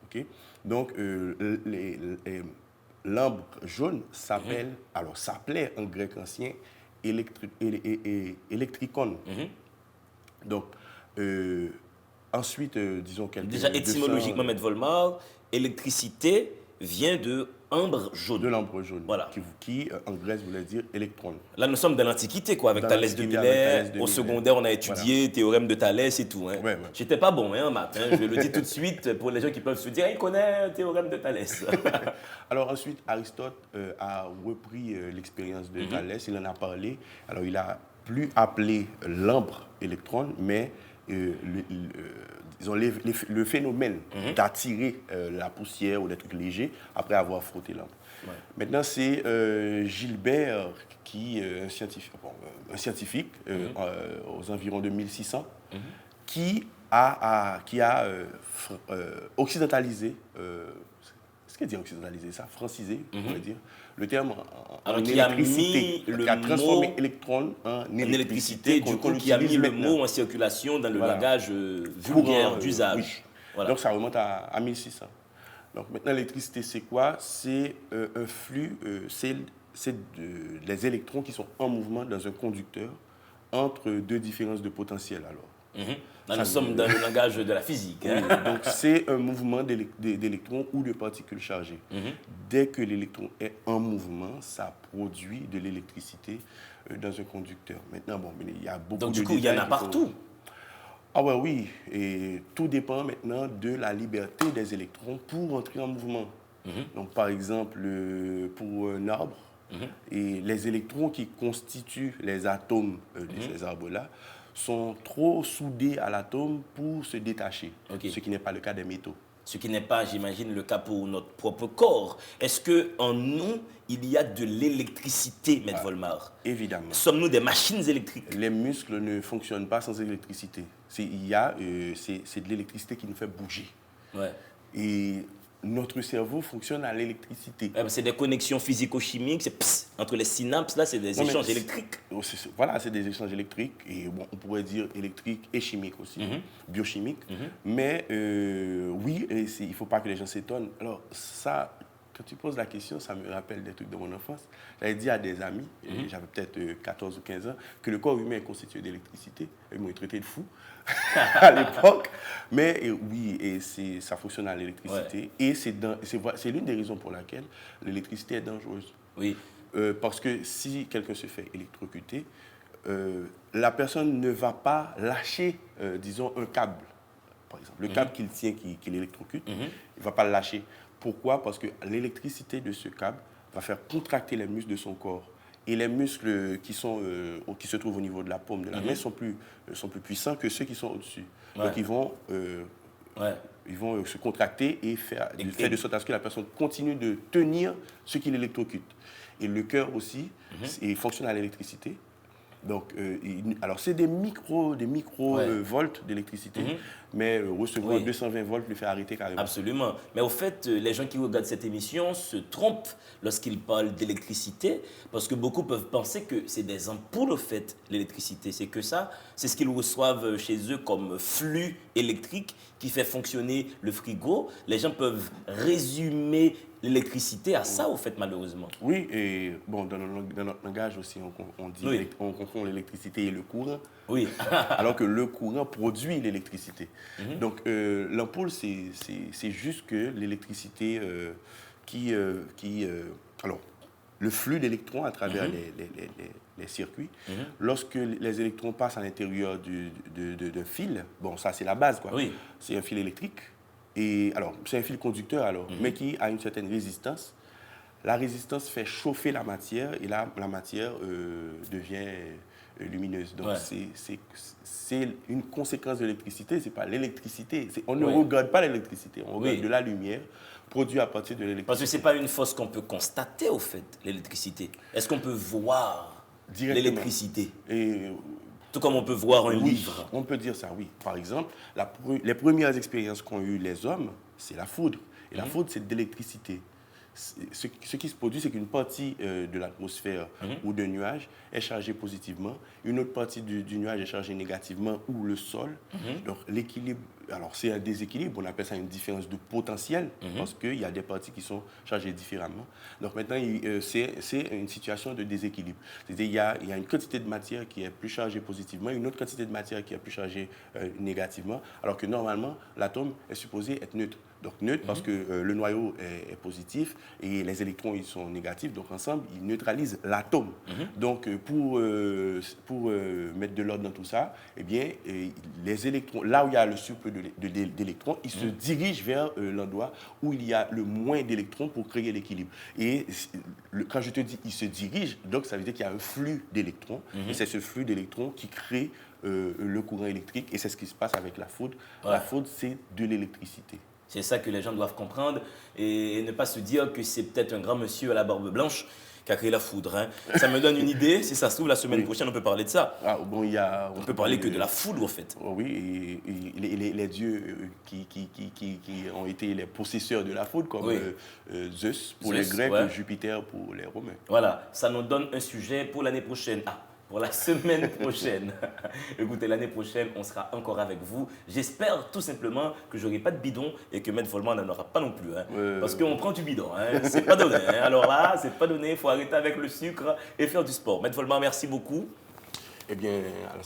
Okay? Donc, l'ambre jaune s'appelait en grec ancien électricon. Donc, ensuite, disons quelques... Déjà, étymologiquement, Maître Volmar, électricité vient de ambre jaune. De l'ambre jaune, voilà. qui en Grèce voulait dire électron. Là, nous sommes dans l'Antiquité, quoi, avec Thalès de Milet. Au secondaire, on a étudié théorème de Thalès et tout. Hein. Ouais. J'étais pas bon en maths, je le dis tout de suite pour les gens qui peuvent se dire, il connaît le théorème de Thalès. Alors ensuite, Aristote a repris l'expérience de Thalès, il en a parlé. Alors il a plus appelé l'ambre électron, mais le phénomène d'attirer la poussière ou des trucs légers après avoir frotté l'ambre. Ouais. Maintenant, c'est Gilbert, un scientifique aux environs de 1600, qui a occidentalisé, ce qu'est dit occidentalisé, ça, francisé, on pourrait dire, le terme en électricité, qui a transformé électron en électricité, du coup, qui a mis le mot en circulation dans le langage vulgaire d'usage. Oui. Voilà. Donc ça remonte à 1600. Donc maintenant, l'électricité, c'est quoi? C'est un flux, c'est les électrons qui sont en mouvement dans un conducteur entre deux différences de potentiel alors. Là, nous sommes dans le langage de la physique. Hein? Oui, donc c'est un mouvement d'électrons ou de particules chargées. Dès que l'électron est en mouvement, ça produit de l'électricité dans un conducteur. Maintenant, bon, il y a beaucoup de donc du coup, il y en a partout. Ah ouais, oui, et tout dépend maintenant de la liberté des électrons pour entrer en mouvement. Donc par exemple, pour un arbre, et les électrons qui constituent les atomes de ces arbres-là sont trop soudés à l'atome pour se détacher, ce qui n'est pas le cas des métaux. Ce qui n'est pas, j'imagine, le cas pour notre propre corps. Est-ce qu'en nous, il y a de l'électricité, Maître Volmar? Évidemment. Sommes-nous des machines électriques? Les muscles ne fonctionnent pas sans électricité. C'est de l'électricité qui nous fait bouger. Ouais. Et notre cerveau fonctionne à l'électricité. C'est des connexions physico-chimiques, entre les synapses, là, c'est des échanges électriques. Voilà, c'est des échanges électriques, et bon, on pourrait dire électriques et chimiques aussi, biochimiques. Mais oui, il ne faut pas que les gens s'étonnent. Alors ça, quand tu poses la question, ça me rappelle des trucs de mon enfance. J'avais dit à des amis, j'avais peut-être 14 ou 15 ans, que le corps humain est constitué d'électricité. Ils m'ont traité de fou à l'époque. Mais oui, et ça fonctionne à l'électricité. Ouais. Et c'est l'une des raisons pour laquelle l'électricité est dangereuse. Oui. Parce que si quelqu'un se fait électrocuter, la personne ne va pas lâcher, disons, un câble. Par exemple, le câble qu'il tient, qui l'électrocute, il ne va pas le lâcher. Pourquoi? Parce que l'électricité de ce câble va faire contracter les muscles de son corps. Et les muscles qui se trouvent au niveau de la paume de la main sont plus puissants que ceux qui sont au-dessus. Ouais. Donc ils vont se contracter et faire de sorte à ce que la personne continue de tenir ce qui l'électrocute. Et le cœur aussi, il fonctionne à l'électricité. Donc, alors c'est des micro-volts d'électricité, mais recevoir 220 volts le fait arrêter carrément. Absolument. Mais au fait, les gens qui regardent cette émission se trompent lorsqu'ils parlent d'électricité, parce que beaucoup peuvent penser que c'est des ampoules, au fait, l'électricité. C'est que ça, c'est ce qu'ils reçoivent chez eux comme flux électrique qui fait fonctionner le frigo. Les gens peuvent résumer l'électricité à ça, au fait, malheureusement. Oui, et bon, dans notre langage aussi, on dit, Oui. on confond l'électricité et le courant, Oui. alors que le courant produit l'électricité. Donc, l'ampoule, c'est juste que l'électricité alors, le flux d'électrons à travers les circuits, lorsque les électrons passent à l'intérieur d'un fil, bon, ça, c'est la base, quoi. Oui. C'est un fil électrique. Et alors, c'est un fil conducteur, alors, mais qui a une certaine résistance. La résistance fait chauffer la matière et la matière devient lumineuse. Donc, Ouais. c'est une conséquence de l'électricité, c'est pas l'électricité. On ne Oui. regarde pas l'électricité, on regarde Oui. de la lumière produite à partir de l'électricité. Parce que ce n'est pas une force qu'on peut constater, au fait, l'électricité. Est-ce qu'on peut voir Directement. l'électricité? Et Tout comme on peut voir un oui, livre. on peut dire ça, oui. Par exemple, les premières expériences qu'ont eues les hommes, c'est la foudre. Et la foudre, c'est de l'électricité. Ce qui se produit, c'est qu'une partie de l'atmosphère ou d'un nuage est chargée positivement, une autre partie du nuage est chargée négativement ou le sol. Donc l'équilibre, alors c'est un déséquilibre, on appelle ça une différence de potentiel parce qu'il y a des parties qui sont chargées différemment. Donc maintenant, c'est une situation de déséquilibre. C'est-à-dire il y a une quantité de matière qui est plus chargée positivement, une autre quantité de matière qui est plus chargée négativement, alors que normalement, l'atome est supposé être neutre. Donc neutre parce que le noyau est positif et les électrons ils sont négatifs. Donc ensemble, ils neutralisent l'atome. Donc pour mettre de l'ordre dans tout ça, eh bien, les électrons, là où il y a le surplus d'électrons, ils se dirigent vers l'endroit où il y a le moins d'électrons pour créer l'équilibre. Et quand je te dis ils se dirigent, donc ça veut dire qu'il y a un flux d'électrons. Et c'est ce flux d'électrons qui crée le courant électrique. Et c'est ce qui se passe avec la foudre. Ouais. La foudre, c'est de l'électricité. C'est ça que les gens doivent comprendre et ne pas se dire que c'est peut-être un grand monsieur à la barbe blanche qui a créé la foudre. Hein. Ça me donne une idée. Si ça se trouve, la semaine prochaine, on peut parler de ça. Ah, bon, On peut parler que de la foudre, en fait. Oui, et les dieux qui ont été les possesseurs de la foudre, comme Zeus pour les Grecs, ouais. Jupiter pour les Romains. Voilà, ça nous donne un sujet pour l'année prochaine. Ah, pour la semaine prochaine. Écoutez, l'année prochaine, on sera encore avec vous. J'espère tout simplement que je n'aurai pas de bidon et que Maître Volman n'en aura pas non plus. Hein, parce qu'on prend du bidon. Hein, c'est pas donné. Hein. Alors là, c'est pas donné. Il faut arrêter avec le sucre et faire du sport. Maître Volman, merci beaucoup. Eh bien,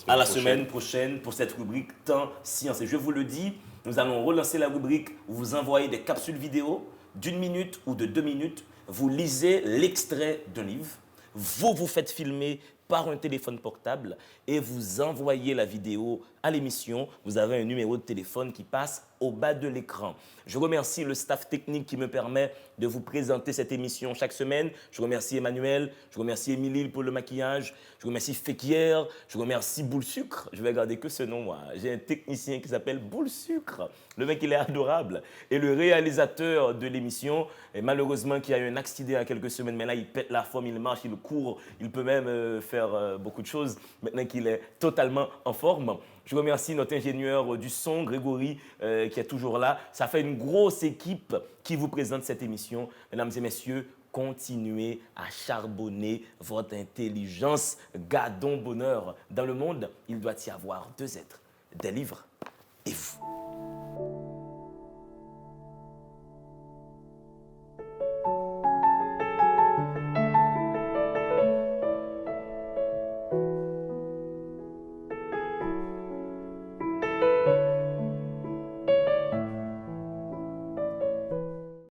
à la semaine prochaine pour cette rubrique Temps Science. Et je vous le dis, nous allons relancer la rubrique où vous envoyez des capsules vidéo d'1 minute ou de 2 minutes. Vous lisez l'extrait d'un livre. Vous faites filmer par un téléphone portable et vous envoyez la vidéo à l'émission. Vous avez un numéro de téléphone qui passe au bas de l'écran. Je remercie le staff technique qui me permet de vous présenter cette émission chaque semaine. Je remercie Emmanuel, je remercie Émilie pour le maquillage, je remercie Féquière, je remercie Boule Sucre. Je vais garder que ce nom, moi. J'ai un technicien qui s'appelle Boule Sucre. Le mec, il est adorable. Et le réalisateur de l'émission, malheureusement, qui a eu un accident il y a quelques semaines, mais là, il pète la forme, il marche, il court, il peut même faire beaucoup de choses maintenant qu'il est totalement en forme. Je remercie notre ingénieur du son, Grégory, qui est toujours là. Ça fait une grosse équipe qui vous présente cette émission. Mesdames et messieurs, continuez à charbonner votre intelligence. Gardons bonheur. Dans le monde, il doit y avoir 2 êtres, des livres